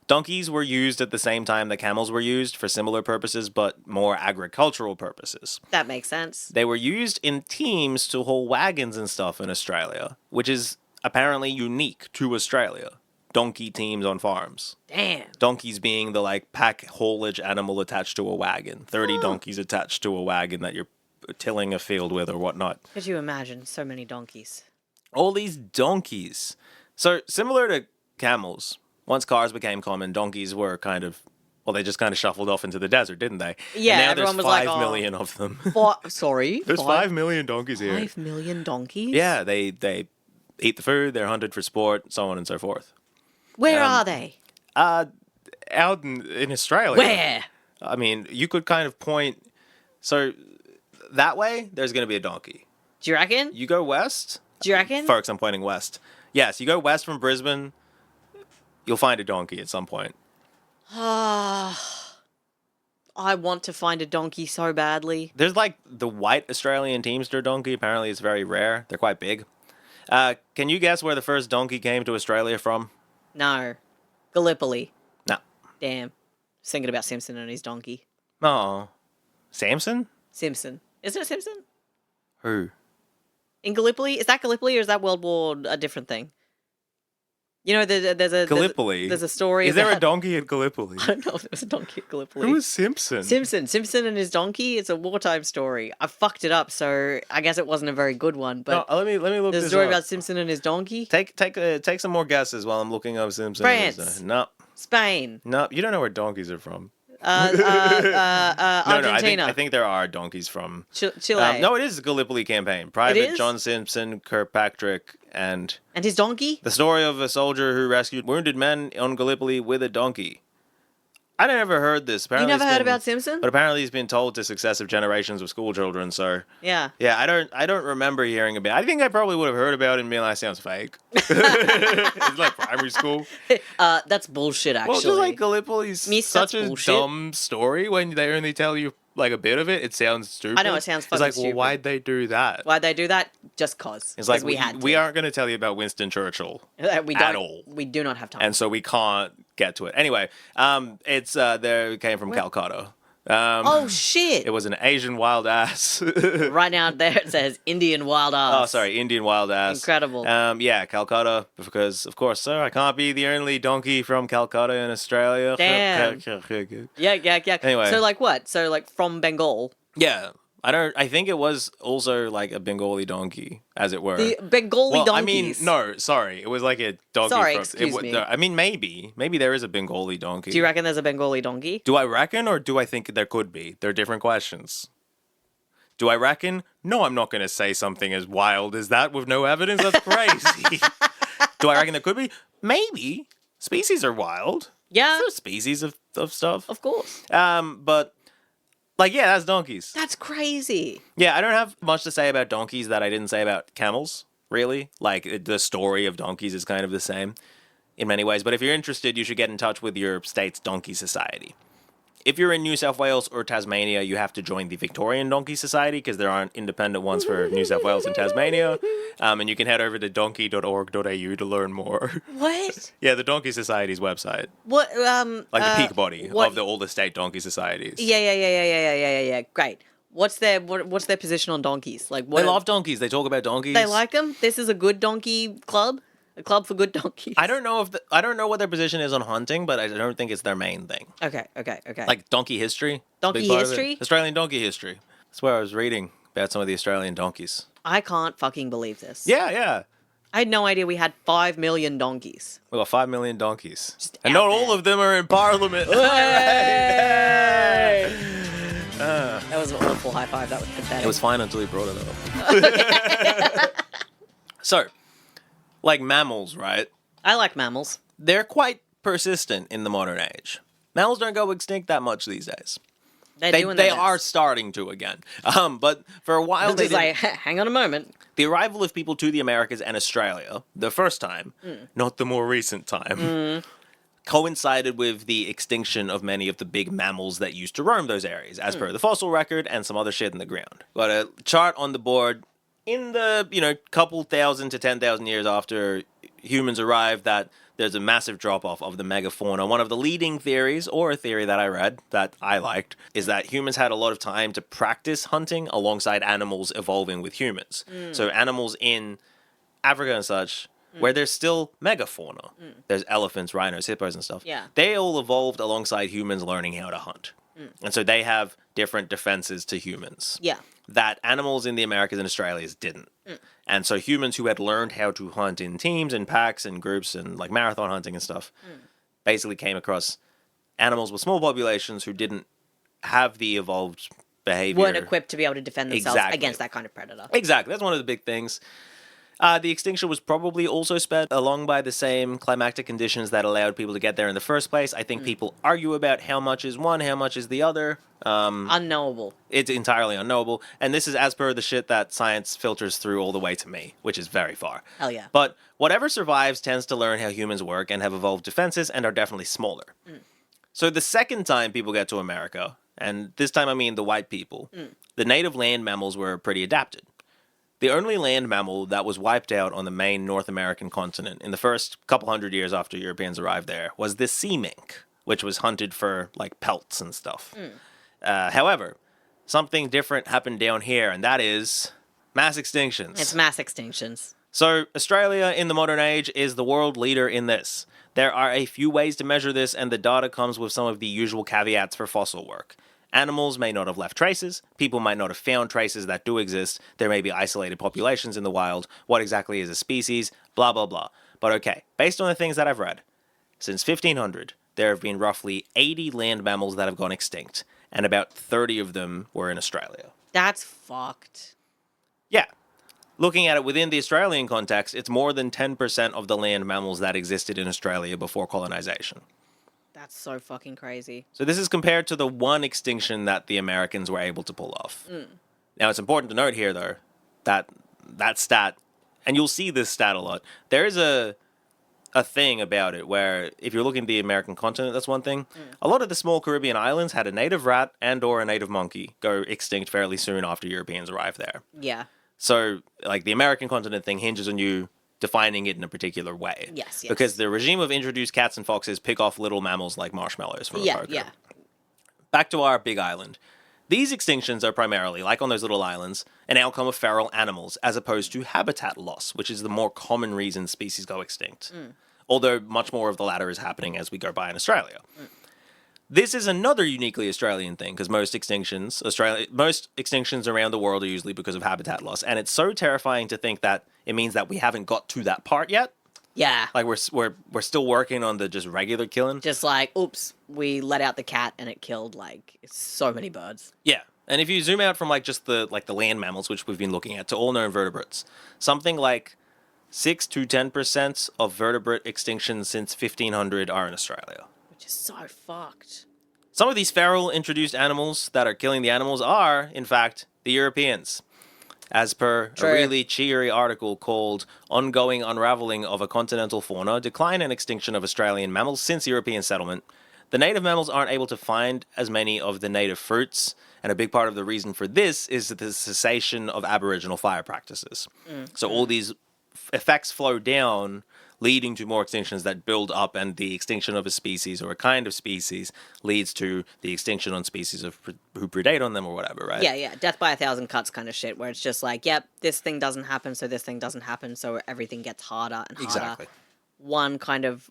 Donkeys were used at the same time that camels were used for similar purposes, but more agricultural purposes. That makes sense. They were used in teams to haul wagons and stuff in Australia, which is apparently unique to Australia. Donkey teams on farms. Damn. Donkeys being the, like, pack haulage animal attached to a wagon. 30 donkeys attached to a wagon that you're tilling a field with or whatnot. Could you imagine so many donkeys? All these donkeys. So, similar to camels, once cars became common, donkeys were kind of... Well, they just kind of shuffled off into the desert, didn't they? Yeah, and now everyone there's was like, 5 oh. million of them. Sorry? There's 5 million donkeys here. 5 million donkeys? Yeah, they eat the food, they're hunted for sport, so on and so forth. Where are they? Out in Australia. Where? I mean, you could kind of point... So, that way, there's going to be a donkey. Do you reckon? You go west... Do you reckon? Folks, I'm pointing west. Yes, you go west from Brisbane, you'll find a donkey at some point. I want to find a donkey so badly. There's, like, the white Australian Teamster donkey. Apparently, it's very rare. They're quite big. Can you guess where the first donkey came to Australia from? No. Gallipoli. No. Damn. Just thinking about Simpson and his donkey. Oh. Samson? Simpson. Isn't it Simpson? Who? In Gallipoli? Is that Gallipoli or is that World War a different thing? You know, there's a... Gallipoli? There's a story Is there a about- donkey at Gallipoli? I don't know if there's a donkey at Gallipoli. Who is Simpson? Simpson and his donkey. It's a wartime story. I fucked it up, so I guess it wasn't a very good one. But No, let me look there's this a story up. about Simpson and his donkey. Take some more guesses while I'm looking up Simpson. France. No, Spain. you don't know where donkeys are from. Argentina. No, I think there are donkeys from Chile. no, it is the Gallipoli campaign. Private is? John Simpson, Kirkpatrick, and And his donkey? the story of a soldier who rescued wounded men on Gallipoli with a donkey. I never heard this. Apparently You never it's heard been- about Simpson? But apparently he's been told to successive generations of school children. So Yeah. yeah, I don't remember hearing about. I think I probably would have heard about it and been like, sounds fake. It's like primary school. That's bullshit, actually. Well, just like Gallipoli's Miss, such that's a bullshit. dumb story when they only tell you like a bit of it. It sounds stupid. I know, it sounds It's fucking like, stupid. well, why'd they do that? Why'd they do that? Just cause. It's like we had to. we aren't going to tell you about Winston Churchill We don't, at all. We do not have time. and so we can't get to it. Anyway, it's there it came from Calcutta. Oh, shit. It was an Asian wild ass. Right now, there it says Indian wild ass. Oh, sorry, Indian wild ass. Incredible. Yeah, Calcutta, because of course, sir, I can't be the only donkey from Calcutta in Australia. Damn. Yeah. Anyway. So, like what? So, like from Bengal. Yeah, I think it was also like a Bengali donkey, as it were. The Bengali well, donkeys. I mean, no, sorry, it was like a donkey. Sorry, from, excuse me. No, I mean, maybe there is a Bengali donkey. Do you reckon there's a Bengali donkey? Do I reckon, or do I think there could be? They're different questions. Do I reckon? No, I'm not going to say something as wild as that with no evidence. That's crazy. Do I reckon there could be? Maybe. Species are wild. Yeah, There's species of stuff. of course. But like, yeah, that's donkeys. That's crazy. Yeah, I don't have much to say about donkeys that I didn't say about camels, really. Like, the story of donkeys is kind of the same in many ways. But if you're interested, you should get in touch with your state's donkey society. If you're in New South Wales or Tasmania, you have to join the Victorian Donkey Society because there aren't independent ones for New South Wales and Tasmania. And you can head over to donkey.org.au to learn more. What? Yeah, the Donkey Society's website. What? Like the peak body what- of all the state donkey societies. Yeah. Great. What's their position on donkeys? Like, what? They love donkeys. They talk about donkeys. They like them. This is a good donkey club. A club for good donkeys. I don't know what their position is on hunting, but I don't think it's their main thing. Okay. Like donkey history. Donkey Big part of it. history? Australian donkey history. That's where I was reading about some of the Australian donkeys. I can't fucking believe this. Yeah. I had no idea we had 5 million donkeys. We got 5 million donkeys. Just And out not all there. of them are in Parliament. That was an awful high five. That was pathetic. It was fine until he brought it up. So, like mammals, right? I like mammals. They're quite persistent in the modern age. Mammals don't go extinct that much these days. They're They doing their best. are starting to again. But for a while, It's they just like, hang on a moment. the arrival of people to the Americas and Australia, the first time, not the more recent time, coincided with the extinction of many of the big mammals that used to roam those areas, as per the fossil record and some other shit in the ground. Got a chart on the board in the, couple thousand to 10,000 years after humans arrived that there's a massive drop-off of the megafauna. One of the leading theories, or a theory that I read that I liked, is that humans had a lot of time to practice hunting alongside animals evolving with humans. So animals in Africa and such, where there's still megafauna, there's elephants, rhinos, hippos and stuff, Yeah. they all evolved alongside humans learning how to hunt. And so they have different defenses to humans Yeah. that animals in the Americas and Australias didn't. And so humans who had learned how to hunt in teams and packs and groups and like marathon hunting and stuff basically came across animals with small populations who didn't have the evolved behavior. Weren't equipped to be able to defend themselves Exactly. against that kind of predator. Exactly. That's one of the big things. The extinction was probably also sped along by the same climatic conditions that allowed people to get there in the first place. I think people argue about how much is one, how much is the other. Unknowable. It's entirely unknowable. And this is as per the shit that science filters through all the way to me, which is very far. Hell yeah. But whatever survives tends to learn how humans work and have evolved defenses and are definitely smaller. So the second time people get to America, and this time I mean the white people, the native land mammals were pretty adapted. The only land mammal that was wiped out on the main North American continent in the first couple hundred years after Europeans arrived there was the sea mink, which was hunted for like pelts and stuff. However, something different happened down here, and that is mass extinctions. It's mass extinctions. So, Australia in the modern age is the world leader in this. There are a few ways to measure this, and the data comes with some of the usual caveats for fossil work. Animals may not have left traces, people might not have found traces that do exist, there may be isolated populations in the wild, what exactly is a species, blah blah blah. But okay, based on the things that I've read, since 1500, there have been roughly 80 land mammals that have gone extinct, and about 30 of them were in Australia. That's fucked. Yeah. Looking at it within the Australian context, it's more than 10% of the land mammals that existed in Australia before colonization. That's so fucking crazy. So this is compared to the one extinction that the Americans were able to pull off. Now, it's important to note here, though, that that stat, and you'll see this stat a lot, there is a thing about it where if you're looking at the American continent, that's one thing. A lot of the small Caribbean islands had a native rat and or a native monkey go extinct fairly soon after Europeans arrived there. Yeah. So, like, the American continent thing hinges on you defining it in a particular way. Yes, yes. Because the regime of introduced cats and foxes pick off little mammals like marshmallows from a Yeah, poker. yeah. Back to our big island. These extinctions are primarily, like on those little islands, an outcome of feral animals, as opposed to habitat loss, which is the more common reason species go extinct. Although much more of the latter is happening as we go by in Australia. This is another uniquely Australian thing, because most extinctions around the world are usually because of habitat loss, and it's so terrifying to think that it means that we haven't got to that part yet. Yeah. Like we're still working on the just regular killing. Just like, oops, we let out the cat and it killed like so many birds. Yeah, and if you zoom out from like just the land mammals, which we've been looking at, to all known vertebrates, something like 6 to 10% of vertebrate extinctions since 1500 are in Australia. Which is so fucked. Some of these feral introduced animals that are killing the animals are, in fact, the Europeans. As per True. a really cheery article called Ongoing Unraveling of a Continental Fauna, Decline and Extinction of Australian Mammals Since European Settlement, the native mammals aren't able to find as many of the native fruits, and a big part of the reason for this is the cessation of Aboriginal fire practices. So all these effects flow down, leading to more extinctions that build up, and the extinction of a species or a kind of species leads to the extinction on species who predate on them or whatever, right? Yeah, yeah. Death by a thousand cuts kind of shit, where it's just like, yep, this thing doesn't happen, so this thing doesn't happen, so everything gets harder and harder. Exactly. One kind of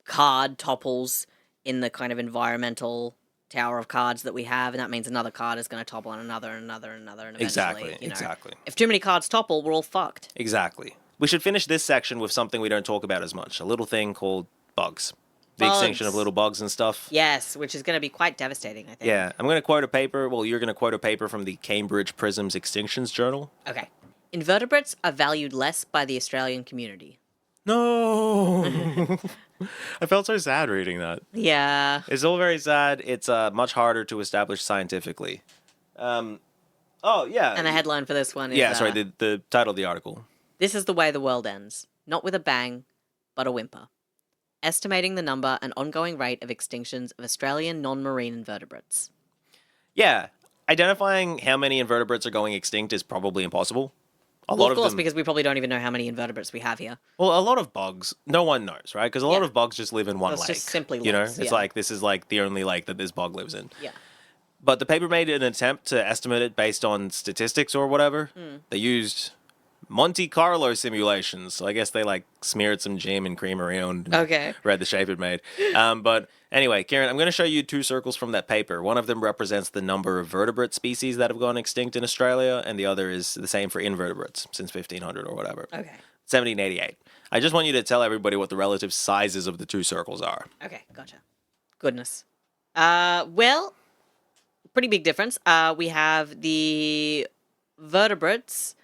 card topples in the kind of environmental tower of cards that we have, and that means another card is going to topple on another and another and another, and eventually, Exactly, you know, exactly. if too many cards topple, we're all fucked. Exactly. We should finish this section with something we don't talk about as much. A little thing called bugs. The extinction of Bugs. little bugs and stuff. Yes, which is going to be quite devastating, I think. Yeah, I'm going to quote a paper. Well, you're going to quote a paper from the Cambridge Prisms Extinctions Journal. Okay. Invertebrates are valued less by the Australian community. No! I felt so sad reading that. Yeah. It's all very sad. It's much harder to establish scientifically. Oh, yeah. And the headline for this one is... Yeah, sorry, the title of the article. This is the way the world ends. Not with a bang, but a whimper. Estimating the number and ongoing rate of extinctions of Australian non-marine invertebrates. Yeah, identifying how many invertebrates are going extinct is probably impossible. A lot Of course, them, because we probably don't even know how many invertebrates we have here. well, a lot of bugs, no one knows, right? Because a lot Yeah. of bugs just live in one It's lake. just simply you know, lakes, it's yeah. like this is like the only lake that this bug lives in. Yeah. But the paper made an attempt to estimate it based on statistics or whatever. They used Monte Carlo simulations. So I guess they like smeared some jam and cream around and Okay. read the shape it made. But anyway, Kieran, I'm going to show you two circles from that paper. One of them represents the number of vertebrate species that have gone extinct in Australia, and the other is the same for invertebrates since 1500 or whatever. Okay. 1788. I just want you to tell everybody what the relative sizes of the two circles are. Okay, gotcha. Goodness. Well, pretty big difference. We have the vertebrates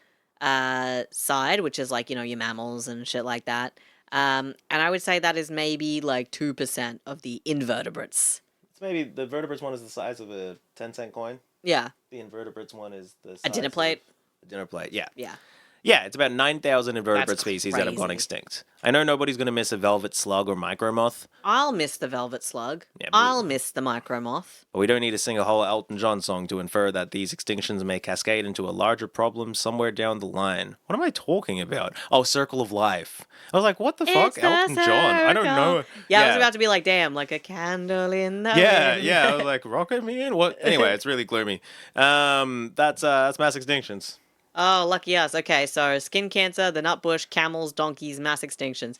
side, which is like, your mammals and shit like that. And I would say that is maybe like 2% of the invertebrates. It's maybe the vertebrates one is the size of a 10-cent coin. Yeah. The invertebrates one is the size A dinner plate? A dinner plate, yeah. Yeah. Yeah, it's about 9,000 invertebrate That's species that have gone crazy. extinct. I know nobody's going to miss a velvet slug or micromoth, I'll miss the velvet slug. Yeah, but- I'll miss the micromoth. but we don't need to sing a whole Elton John song to infer that these extinctions may cascade into a larger problem somewhere down the line. What am I talking about? Oh, Circle of Life. I was like, what the fuck? It's the Elton John? I don't know. circle. Yeah, I was about to be like, damn, like a candle in the Yeah, wind. yeah. I was like, rocket me in? What? Anyway, it's really gloomy. That's mass extinctions. Oh, lucky us. Okay, so skin cancer, the nutbush, camels, donkeys, mass extinctions.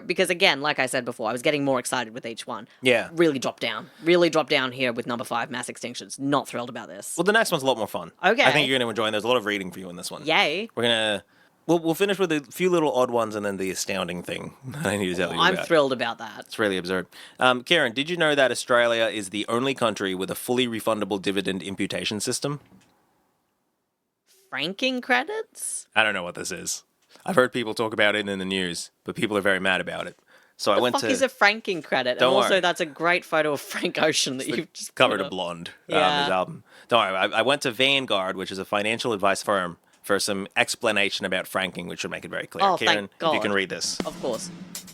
Because again, like I said before, I was getting more excited with each one. Yeah. Really dropped down here with number 5, mass extinctions. Not thrilled about this. Well, the next one's a lot more fun. Okay. I think you're going to enjoy it. There's a lot of reading for you in this one. Yay. We're going to... We'll finish with a few little odd ones and then the astounding thing that I need to tell you I'm about. thrilled about that. It's really absurd. Karen, did you know that Australia is the only country with a fully refundable dividend imputation system? Franking credits? I don't know what this is. I've heard people talk about it in the news, but people are very mad about it. So I The went fuck to... is a franking credit? Don't and also, worry. that's a great photo of Frank Ocean that you've just covered put a up. blonde Yeah. his album. Don't worry, I went to Vanguard, which is a financial advice firm, for some explanation about franking, which should make it very clear. Oh, Karen, thank if you God. can read this. Of course.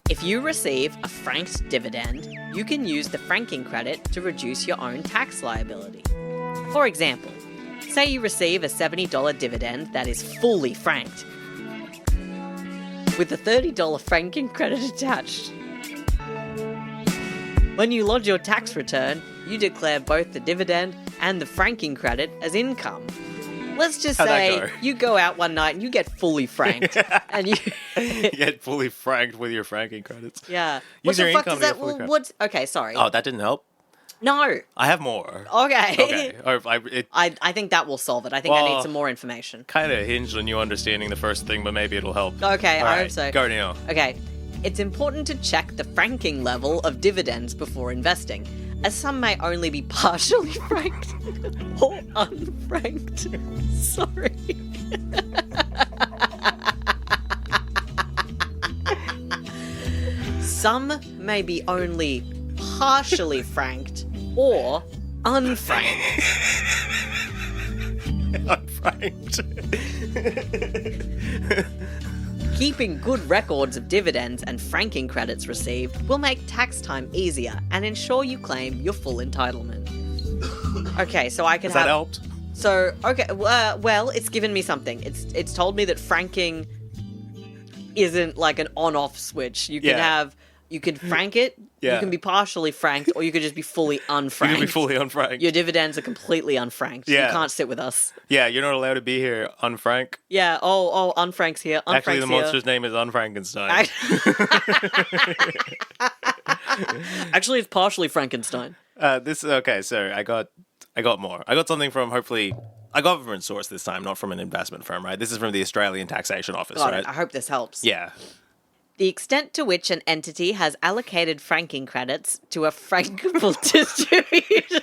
If you receive a franked dividend, you can use the franking credit to reduce your own tax liability. For example, say you receive a $70 dividend that is fully franked, with a $30 franking credit attached. When you lodge your tax return, you declare both the dividend and the franking credit as income. Let's just How'd that say go? you go out one night and you get fully franked, and you You get fully franked with your franking credits. yeah. Use What your the fuck income does to that? get fully franked. What's okay? Sorry. Oh, that didn't help? No. I have more. Okay. Okay. Or if it I think that will solve it. I think I Well- need some more information. kind of hinged on you understanding the first thing, but maybe it'll help. Okay, All I right, hope so. Go now. Okay. It's important to check the franking level of dividends before investing, as some may only be partially franked or unfranked. Sorry. Some may be only partially franked or unfranked. Unfranked. Keeping good records of dividends and franking credits received will make tax time easier and ensure you claim your full entitlement. Okay, so I can Has that have. helped? So okay, well, it's given me something. It's told me that franking isn't like an on-off switch. You can Yeah. you can frank it. Yeah. You can be partially franked, or you could just be fully unfranked. You can be fully unfranked. Your dividends are completely unfranked. Yeah. You can't sit with us. Yeah, you're not allowed to be here unfrank. Yeah. Oh, unfrank's here. Unfrank's Actually, the here. monster's name is Unfrankenstein. Actually, it's partially Frankenstein. Okay, so I got more. I got something from hopefully a government source this time, not from an investment firm, right? This is from the Australian Taxation Office, Got right? it. I hope this helps. Yeah. The extent to which an entity has allocated franking credits to a frankable distribution.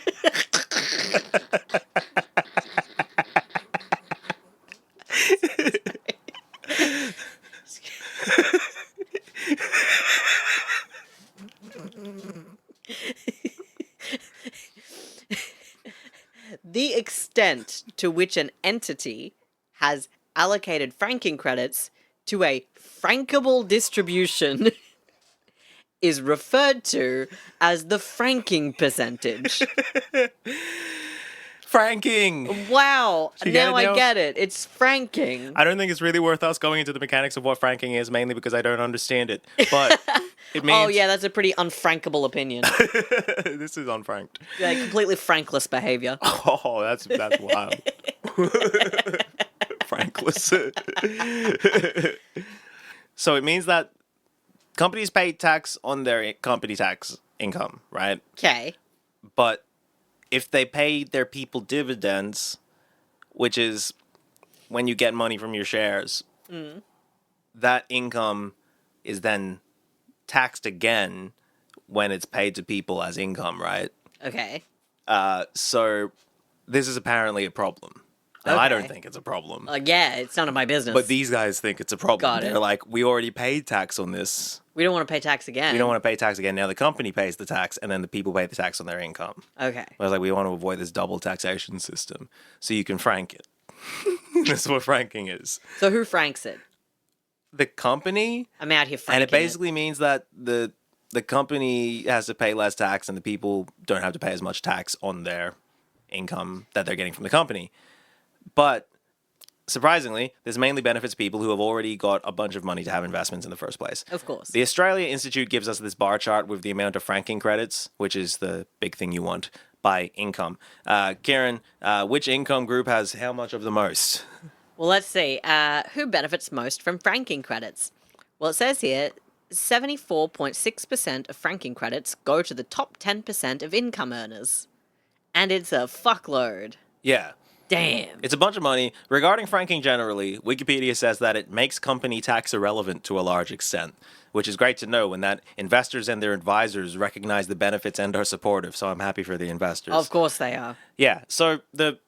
The extent to which an entity has allocated franking credits to a frankable distribution is referred to as the franking percentage. Franking! Wow, You get now it I now? get it. It's franking. I don't think it's really worth us going into the mechanics of what franking is, mainly because I don't understand it. But it means... Oh yeah, that's a pretty unfrankable opinion. This is unfranked. Yeah, completely frankless behavior. Oh, that's wild. Frankless. So it means that companies pay tax on their company tax income, right? Okay. But if they pay their people dividends, which is when you get money from your shares, that income is then taxed again when it's paid to people as income, right? Okay. So this is apparently a problem. Now, I don't Okay. think it's a problem. Yeah, it's none of my business. But these guys think it's a problem. Got it. They're like, we already paid tax on this. we don't want to pay tax again. We don't want to pay tax again. Now the company pays the tax, and then the people pay the tax on their income. Okay. I was like, we want to avoid this double taxation system, so you can frank it. That's what franking is. So who franks it? The company, I'm out here franking and it basically means that the company has to pay less tax, and the people don't have to pay as much tax on their income that they're getting from the company. But surprisingly, this mainly benefits people who have already got a bunch of money to have investments in the first place. Of course. The Australia Institute gives us this bar chart with the amount of franking credits, which is the big thing you want, by income. Karen, which income group has how much of the most? Well, let's see. Who benefits most from franking credits? Well, it says here 74.6% of franking credits go to the top 10% of income earners. And it's a fuckload. Yeah. Damn. It's a bunch of money. Regarding franking generally, Wikipedia says that it makes company tax irrelevant to a large extent, which is great to know when that investors and their advisors recognize the benefits and are supportive, so I'm happy for the investors. Of course they are. Yeah, so the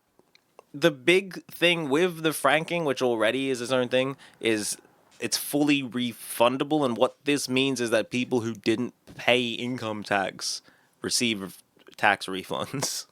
big thing with the franking, which already is its own thing, is it's fully refundable, and what this means is that people who didn't pay income tax receive tax refunds.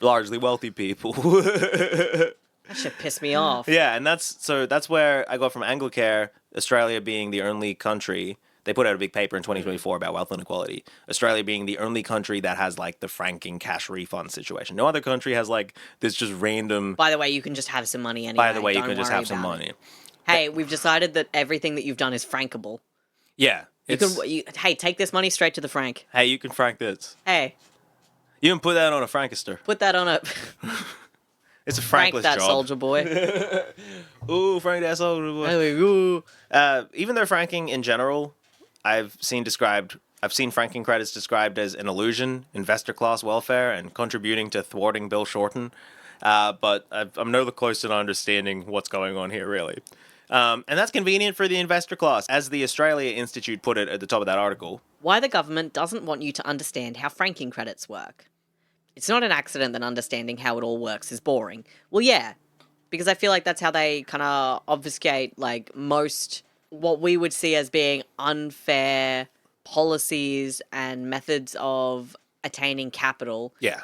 Largely wealthy people. That should piss me off. Yeah, and that's where I got from Anglicare, Australia being the only country. They put out a big paper in 2024 about wealth inequality. Australia being the only country that has like the franking cash refund situation. No other country has like this just random. By the way, you can just have some money anyway. By the way, you Don't can just worry have some about money. it. Hey, we've decided that everything that you've done is frankable. Yeah. Hey, take this money straight to the frank. Hey, you can frank this. Hey, You can put that on a Frankister. put that on a It's a frank Frankless that job. soldier boy. Ooh, frank that soldier boy. Ooh. Even though franking in general, I've seen franking credits described as an illusion, investor class welfare, and contributing to thwarting Bill Shorten. But I'm no closer to understanding what's going on here, really. And that's convenient for the investor class. As the Australia Institute put it at the top of that article, Why the government doesn't want you to understand how franking credits work. It's not an accident that understanding how it all works is boring. Well, yeah, because I feel like that's how they kind of obfuscate, like, most what we would see as being unfair policies and methods of attaining capital. yeah.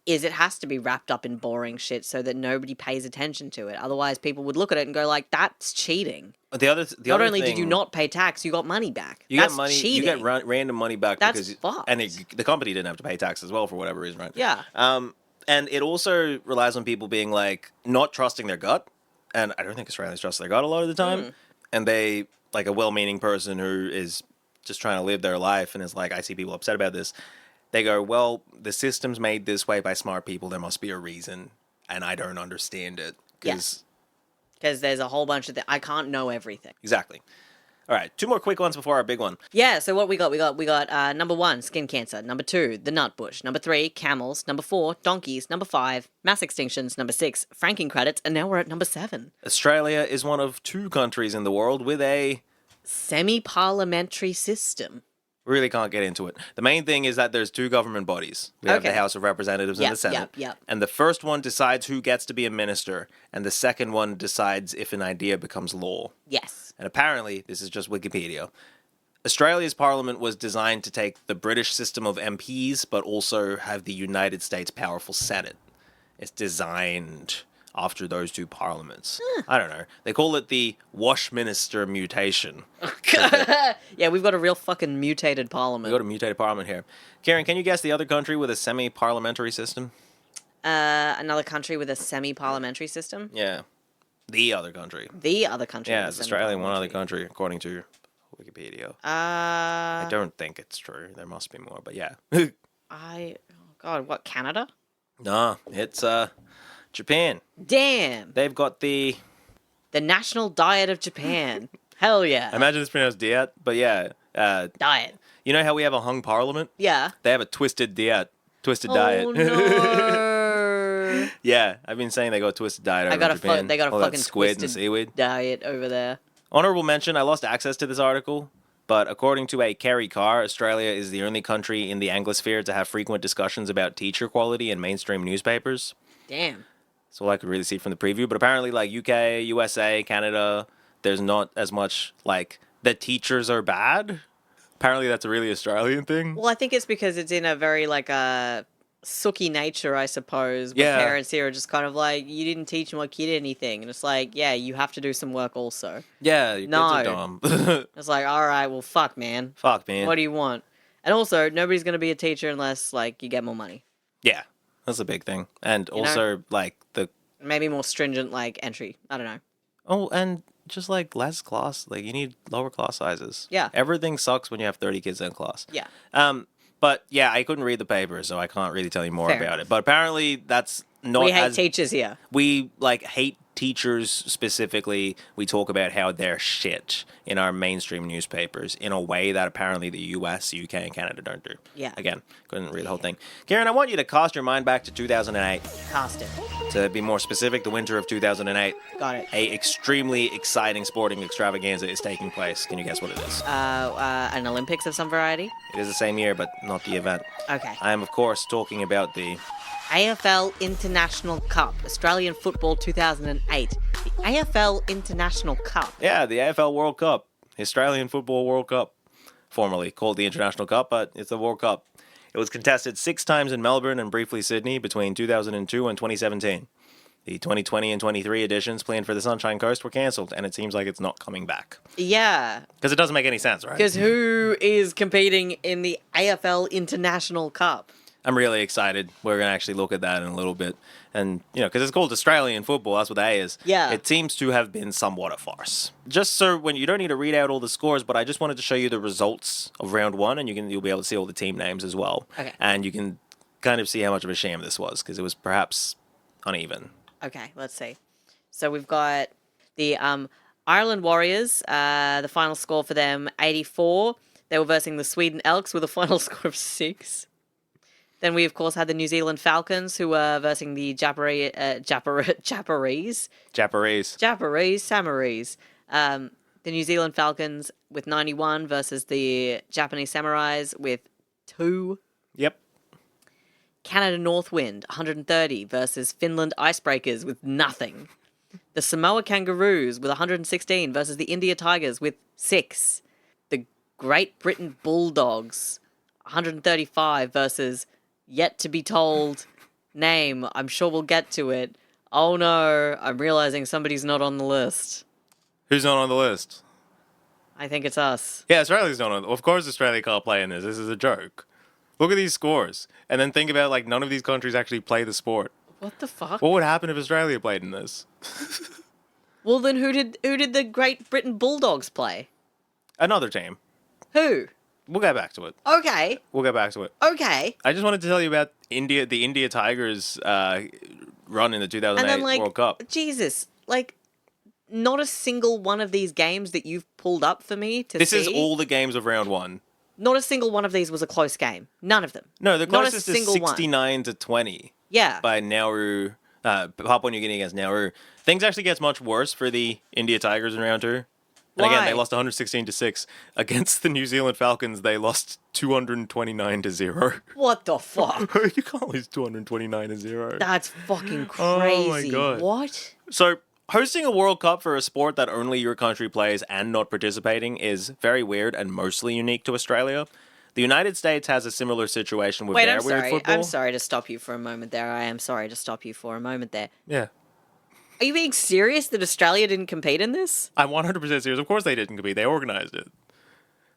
Is it has to be wrapped up in boring shit so that nobody pays attention to it. Otherwise, people would look at it and go like, "That's cheating." Not only did you not pay tax, you got money back. You That's get money. cheating. You get random money back That's because fucked. and the company didn't have to pay tax as well for whatever reason, right? Yeah. And it also relies on people being like not trusting their gut, and I don't think Australians trust their gut a lot of the time. And they like a well-meaning person who is just trying to live their life and is like, I see people upset about this. They go, well, the system's made this way by smart people. There must be a reason, and I don't understand it. Because there's a whole bunch of I can't know everything. Exactly. All right, 2 more quick ones before our big one. Yeah, so what we got? We got number 1, skin cancer. Number 2, the nut bush. Number 3, camels. Number 4, donkeys. Number 5, mass extinctions. Number 6, franking credits. And now we're at number 7. Australia is one of 2 countries in the world with a... semi-parliamentary system. Really can't get into it. The main thing is that there's 2 government bodies. We have the Okay. House of Representatives and the Senate. Yep. And the first one decides who gets to be a minister, and the second one decides if an idea becomes law. Yes. And apparently, this is just Wikipedia, Australia's parliament was designed to take the British system of MPs, but also have the United States powerful Senate. It's designed after those 2 parliaments. I don't know. They call it the Washminster mutation. Yeah, we've got a real fucking mutated We parliament. got a mutated parliament here. Karen, can you guess the other country with a semi-parliamentary system? Another country with a semi-parliamentary system. Yeah. The other country. The other country. Yeah, with it's a Australia and one other semi-parliamentary. country, according to Wikipedia. I don't think it's true. There must be more, but yeah. Oh God, what, Canada? No, it's Japan. Damn. They've got the... The national diet of Japan. Hell yeah. I imagine it's pronounced diet, but yeah. Diet. You know how we have a hung parliament? Yeah. They have a twisted diet. Twisted diet. Oh no. Yeah, I've been saying they got a twisted diet over I got Japan. they got a All that fucking squid and twisted seaweed. diet over there. Honorable mention, I lost access to this article, but according to a Kerry Carr, Australia is the only country in the Anglosphere to have frequent discussions about teacher quality in mainstream newspapers. Damn. That's all I could really see from the preview. But apparently, like UK, USA, Canada, there's not as much, like, the teachers are bad. Apparently, that's a really Australian thing. Well, I think it's because it's in a very sooky nature, I suppose. Where Yeah. parents here are just kind of like, you didn't teach my kid anything, and it's like, yeah, you have to do some work also. Yeah, your kids are dumb. It's like, all right, well, fuck, man. Fuck, man. What do you want? And also, nobody's gonna be a teacher unless you get more money. Yeah, that's a big thing. And You know? also, like, the... Maybe more stringent entry. I don't know. Oh, and just, like, less class. Like, you need lower class sizes. Yeah. Everything sucks when you have 30 kids in class. Yeah. But, yeah, I couldn't read the paper, so I can't really tell you more Fair about enough. it. But apparently, that's not We hate as... teachers here. We, like, hate teachers specifically. We talk about how they're shit in our mainstream newspapers in a way that apparently the US, UK, and Canada don't do. Yeah. Again, couldn't read the whole thing. Karen, I want you to cast your mind back to 2008. Cast it. To be more specific, the winter of 2008. Got it. A extremely exciting sporting extravaganza is taking place. Can you guess what it is? An Olympics of some variety. It is the same year, but not the event. Okay. I am, of course, talking about the... AFL International Cup, Australian Football 2008. The AFL International Cup. Yeah, the AFL World Cup. Australian Football World Cup. Formerly called the International Cup, but it's the World Cup. It was contested 6 times in Melbourne and briefly Sydney between 2002 and 2017. The 2020 and 23 editions planned for the Sunshine Coast were cancelled, and it seems like it's not coming back. Yeah. Because it doesn't make any sense, right? Because who is competing in the AFL International Cup? I'm really excited. We're going to actually look at that in a little bit. And, you know, because it's called Australian football, that's what the A is. Yeah. It seems to have been somewhat a farce. Just so when you don't need to read out all the scores, but I just wanted to show you the results of round 1, and you'll be able to see all the team names as well. Okay. And you can kind of see how much of a sham this was, because it was perhaps uneven. Okay, let's see. So we've got the Ireland Warriors, the final score for them, 84. They were versing the Sweden Elks with a final score of 6. Then we, of course, had the New Zealand Falcons, who were versing the Japanese Samurais. The New Zealand Falcons with 91 versus the Japanese Samurais with 2. Yep. Canada Northwind, 130 versus Finland Icebreakers with nothing. The Samoa Kangaroos with 116 versus the India Tigers with 6. The Great Britain Bulldogs, 135 versus yet to be told name. I'm sure we'll get to it. Oh no, I'm realizing somebody's not on the list. Who's not on the list? I think it's us. Yeah, Australia's not on. Of course, Australia can't play in this. This is a joke. Look at these scores, and then think about like none of these countries actually play the sport. What the fuck? What would happen if Australia played in this? Well, then who did the Great Britain Bulldogs play? Another team. Who? We'll get back to it. Okay. We'll get back to it. Okay. I just wanted to tell you about the India Tigers run in the 2008 And then World Cup. Jesus, not a single one of these games that you've pulled up for me to This see. is all the games of round one. Not a single one of these was a close game. None of them. No, the Not a closest is single one. 69-20 Yeah. by Nauru, Papua New Guinea against Nauru. Things actually gets much worse for the India Tigers in round two. And again, they Why? lost 116-6 against the New Zealand Falcons. They lost 229-0. What the fuck? You can't lose 229-0. That's fucking Oh my crazy. God. What? So, hosting a World Cup for a sport that only your country plays and not participating is very weird and mostly unique to Australia. The United States has a similar situation with Wait, their I'm weird sorry. football. I'm sorry to stop you for a moment there. I am sorry to stop you for a moment there. Yeah. Are you being serious that Australia didn't compete in this? I'm 100% serious. Of course they didn't compete. They organized it.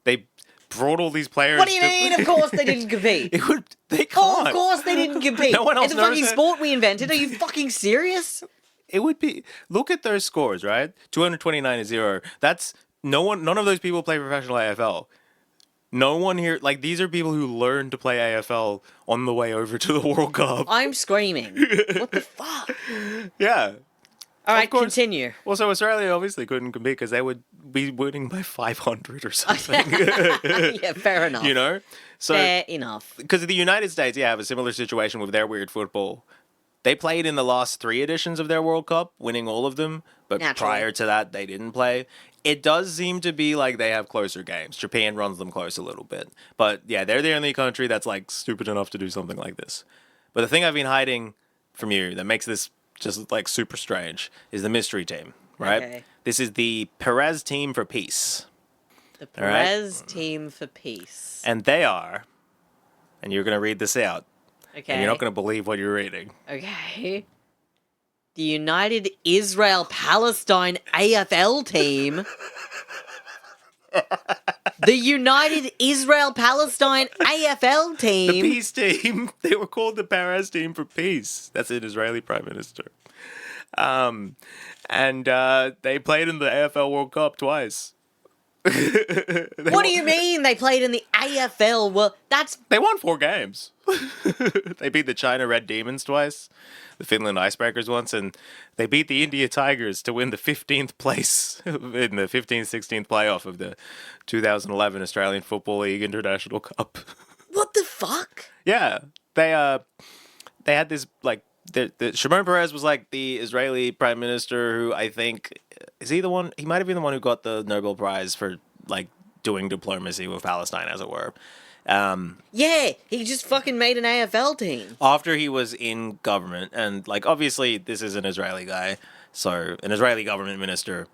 They brought all these players. What do you mean? Of course they didn't compete. They can't. Oh, of course they didn't compete. No one else It's a knows fucking it. sport we invented. Are you fucking serious? It would be. Look at those scores, right? 229-0. That's no one. None of those people play professional AFL. No one here. Like, these are people who learned to play AFL on the way over to the World Cup. I'm screaming. What the fuck? Yeah. All right, course. continue. Well, so Australia obviously couldn't compete because they would be winning by 500 or something. Yeah, fair enough. You know? So, Fair enough. because the United States, have a similar situation with their weird football. They played in the last 3 editions of their World Cup, winning all of them. But Naturally. prior to that, they didn't play. It does seem to be like they have closer games. Japan runs them close a little bit. But yeah, they're the only country that's like stupid enough to do something like this. But the thing I've been hiding from you that makes this just like super strange is the mystery team, right? Okay. This is the Perez team for peace. The All right. Perez team for peace. And they are, and you're going to read this out, Okay. and you're not going to believe what you're reading. Okay. The United Israel Palestine AFL team. The United Israel Palestine AFL The team. peace team. They were called the Perez team for peace. That's an Israeli prime minister. And they played in the AFL World Cup twice. What do you mean they played in the AFL? Well, that's They won 4 games. They beat the China Red Demons twice, the Finland Icebreakers once, and they beat the India Tigers to win the 15th place in the 15th-16th playoff of the 2011 Australian Football League International Cup. what the fuck? Yeah, they had this like the Shimon Peres was like the Israeli prime minister who I think is he the one? He might have been the one who got the Nobel Prize for like doing diplomacy with Palestine, as it were. Yeah, he just fucking made an AFL team. After he was in government, and like obviously this is an Israeli guy, so an Israeli government minister.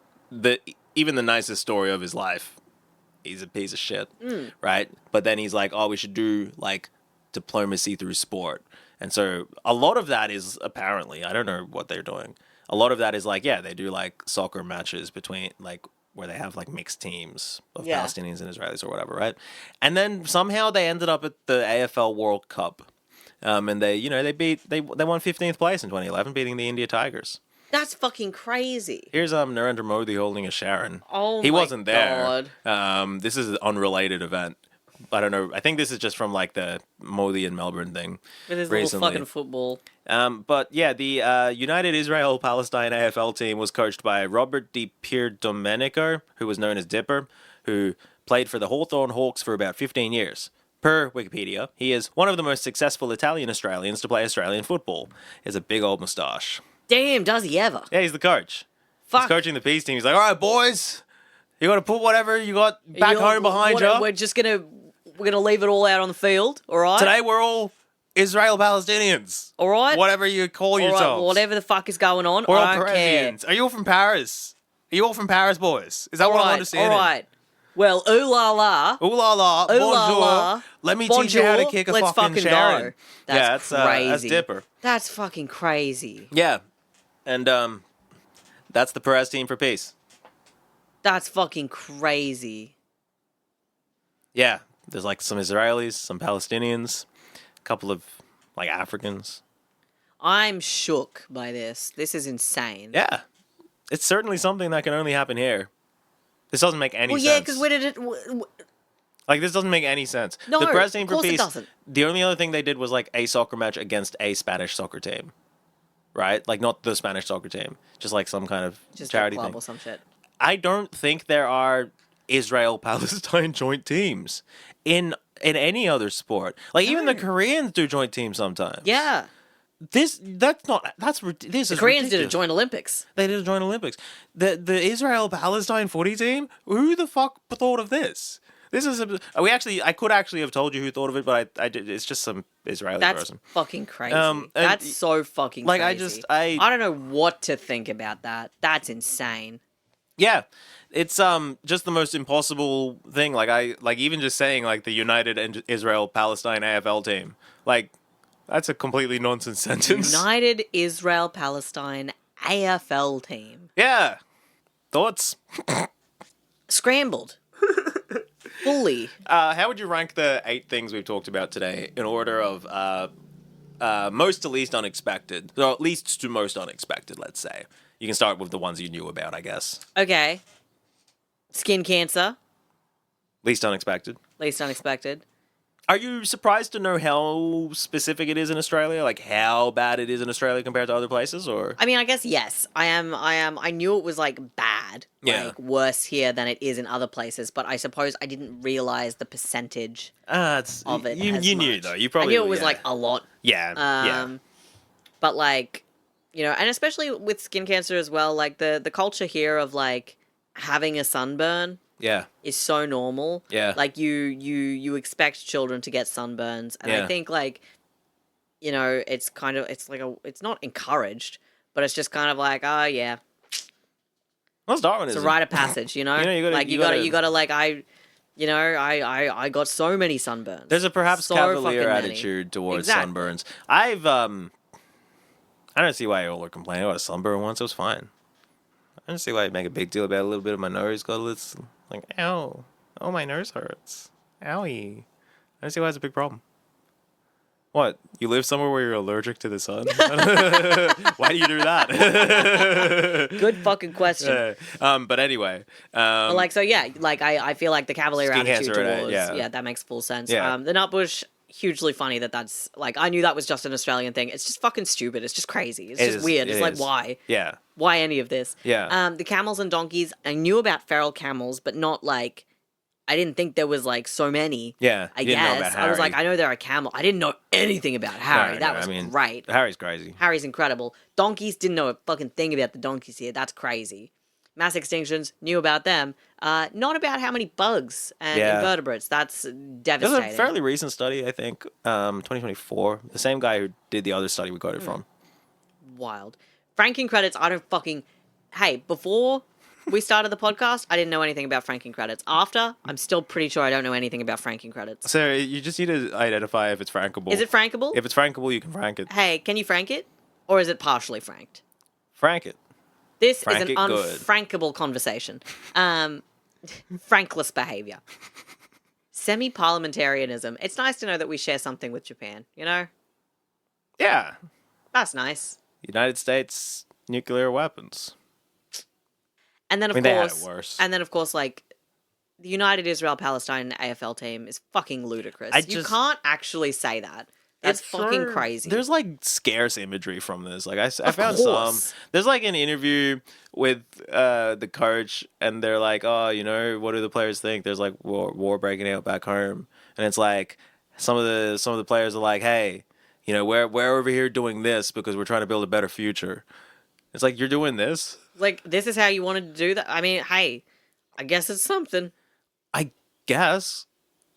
Even the nicest story of his life, he's a piece of shit, right? But then he's like, oh, we should do like diplomacy through sport. And so a lot of that is apparently, I don't know what they're doing. A lot of that is like, yeah, they do like soccer matches between like where they have like mixed teams of Yeah. Palestinians and Israelis or whatever, right? And then somehow they ended up at the AFL World Cup. And they won 15th place in 2011, beating the India Tigers. That's fucking crazy. Here's Narendra Modi holding a Sharon. Oh He my wasn't there. God. This is an unrelated event. I don't know. I think this is just from like the Modi and Melbourne thing. With his recently. little fucking football. But yeah, the United Israel Palestine AFL team was coached by Robert Di Pierdomenico, who was known as Dipper, who played for the Hawthorn Hawks for about 15 years. Per Wikipedia, he is one of the most successful Italian Australians to play Australian football. He has a big old moustache. Damn, does he ever? Yeah, he's the coach. Fuck. He's coaching the peace team. He's like, all right, boys, you got to put whatever you got back home behind you. We're just gonna leave it all out on the field, all right? Today we're all Israel Palestinians. All right? Whatever you call All right, yourselves. whatever the fuck is going on, We're all I don't care. Parisians. Are you all from Paris? Are you all from Paris, boys? Is that what I'm understanding? All right. Well, ooh la la. Ooh la la, Ooh la bonjour. la. Let me teach you how to Bonjour. kick a Let's fucking fucking Sharon. go. That's That's crazy. Dipper. That's fucking crazy. Yeah. And that's the Perez team for peace. That's fucking crazy. Yeah. There's like some Israelis, some Palestinians, a couple of like Africans. I'm shook by this. This is insane. Yeah. It's certainly something that can only happen here. This doesn't make any Well, sense. yeah, because where did it? Like, this doesn't make any sense. No, the Perez team of for course it peace, doesn't. the only other thing they did was like a soccer match against a Spanish soccer team. right? Like not the Spanish soccer team, just like some kind of Just charity a club thing. or some shit. I don't think there are Israel-Palestine joint teams in any other sport. Like even the No. Koreans do joint teams sometimes. Yeah. This is The Koreans did a joint Olympics. They did a joint Olympics. The Israel-Palestine footy team. Who the fuck thought of this? This is I could actually have told you who thought of it, but I did. It's just some Israeli That's person. fucking crazy. And That's so fucking like, crazy. I I don't know what to think about that. That's insane. Yeah, it's just the most impossible thing. Like even just saying like the United Israel Palestine AFL team. Like that's a completely nonsense sentence. United Israel Palestine AFL team. Yeah. Thoughts? Scrambled. Fully. How would you rank the 8 things we've talked about today in order of most to least unexpected? Or least to most unexpected, let's say. You can start with the ones you knew about, I guess. Okay. Skin cancer. Least unexpected. Least unexpected. Are you surprised to know how specific it is in Australia? Like how bad it is in Australia compared to other places, or? I mean, I guess yes. I am. I knew it was like bad, Yeah. like worse here than it is in other places. But I suppose I didn't realize the percentage It's, of it. You as knew much. though. You probably I knew it was yeah. like a lot. Yeah. But like, you know, and especially with skin cancer as well. Like the culture here of like having a sunburn Yeah. is so normal. Yeah. Like you expect children to get sunburns, and Yeah. I think like, you know, it's kind of it's not encouraged, but it's just kind of like, oh yeah, What's Darwinism? it's a rite of passage, you know. You know, you gotta- like you gotta like I got so many sunburns. There's a perhaps So cavalier fucking many. attitude towards Exactly. sunburns. I don't see why y'all are complaining about a sunburn once. It was fine. I don't see why you make a big deal about a little bit of my nose. Got a little, like, ow. Oh, my nose hurts. Owie. I don't see why it's a big problem. What? You live somewhere where you're allergic to the sun? Why do you do that? Good fucking question. But anyway. But like so, yeah. Like I feel like the cavalier Skin attitude cancer, towards yeah. that makes full sense. Yeah. The nutbush, hugely funny that's like I knew that was just an Australian thing. It's just fucking stupid. It's just crazy. It's just weird. It's like why? Yeah. Why any of this? Yeah. The camels and donkeys. I knew about feral camels, but not like. I didn't think there was like so many. Yeah. I you didn't know guess about I was like, Harry. I know there are camels. I didn't know anything about Harry. That was great. Harry's crazy. Harry's incredible. Donkeys, didn't know a fucking thing about the donkeys here. That's crazy. Mass extinctions, knew about them. Not about how many bugs and invertebrates. That's devastating. There's a fairly recent study, I think, 2024. The same guy who did the other study we got it from. Wild. Franking credits, I don't fucking... Hey, before we started the podcast, I didn't know anything about franking credits. After, I'm still pretty sure I don't know anything about franking credits. So you just need to identify if it's frankable. Is it frankable? If it's frankable, you can frank it. Hey, can you frank it? Or is it partially franked? Frank it. This Frank is an it good. unfrankable conversation. Frankless behavior. Semi-parliamentarianism. It's nice to know that we share something with Japan, you know? Yeah. That's nice. United States nuclear weapons. And then, of they had course, it worse. and then, of course, like, the United Israel Palestine AFL team is fucking ludicrous. You can't actually say that. That's fucking crazy. There's like scarce imagery from this. Like I found course. some. There's like an interview with the coach, and they're like, "Oh, you know, what do the players think?" There's like war breaking out back home, and it's like some of the players are like, "Hey, you know, we're over here doing this because we're trying to build a better future." It's like you're doing this. Like, this is how you wanted to do that? I mean, hey, I guess it's something. I guess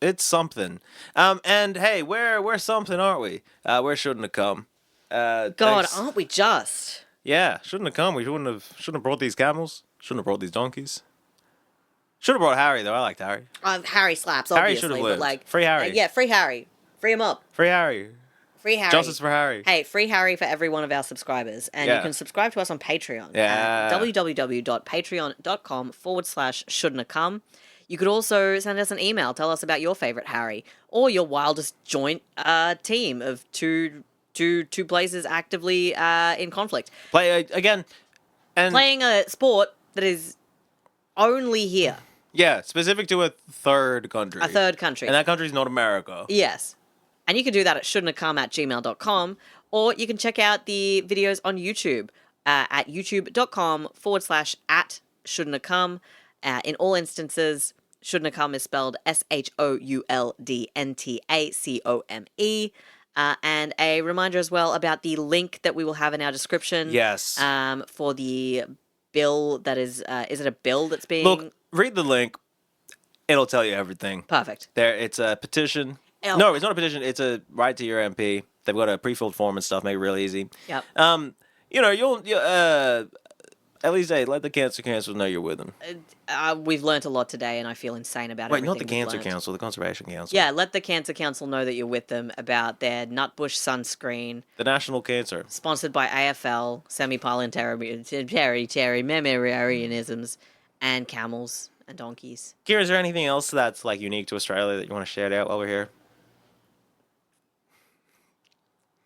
it's something. And hey, we're something, aren't we? We're shouldntacome. God, Thanks. aren't we just? Yeah, shouldntacome. We shouldn't have brought these camels. Shouldn't have brought these donkeys. Should have brought Harry though. I liked Harry. Harry slaps, Harry obviously. should have but lived. like, Free Harry. yeah, free Harry. Free him up. Free Harry. Free Harry. Justice for Harry. Hey, free Harry for every one of our subscribers. And you Yeah. can subscribe to us on Patreon. Yeah. At www.patreon.com/shouldntacome. You could also send us an email. Tell us about your favorite Harry or your wildest joint team of two places actively in conflict. Play again. And Playing a sport that is only here. yeah, specific to a third country. A third country. And that country's not America. Yes. And you can do that at shouldntacome@gmail.com, Or you can check out the videos on YouTube at youtube.com/@shouldntacome. In all instances, shouldntacome is spelled SHOULDNTACOME. And a reminder as well about the link that we will have in our description. Yes. For the bill that is it a bill that's being... Look, read the link. It'll tell you everything. Perfect. It's a petition. Oh. No, it's not a petition. It's a write to your MP. They've got a pre-filled form and stuff. Make it real easy. Yep. You'll at least let the Cancer Council know you're with them. We've learnt a lot today, and I feel insane about Wait, everything not the we've Cancer learnt. Council, the Conservation Council. Yeah, let the Cancer Council know that you're with them about their Nutbush sunscreen, The National Cancer. sponsored by AFL, semi-parliamentarianisms, and camels and donkeys. Kira, is there anything else that's like unique to Australia that you want to shout out while we're here?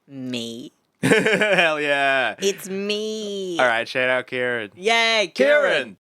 Me. Hell yeah. It's me. All right, shout out Kieran. Yay, Kieran!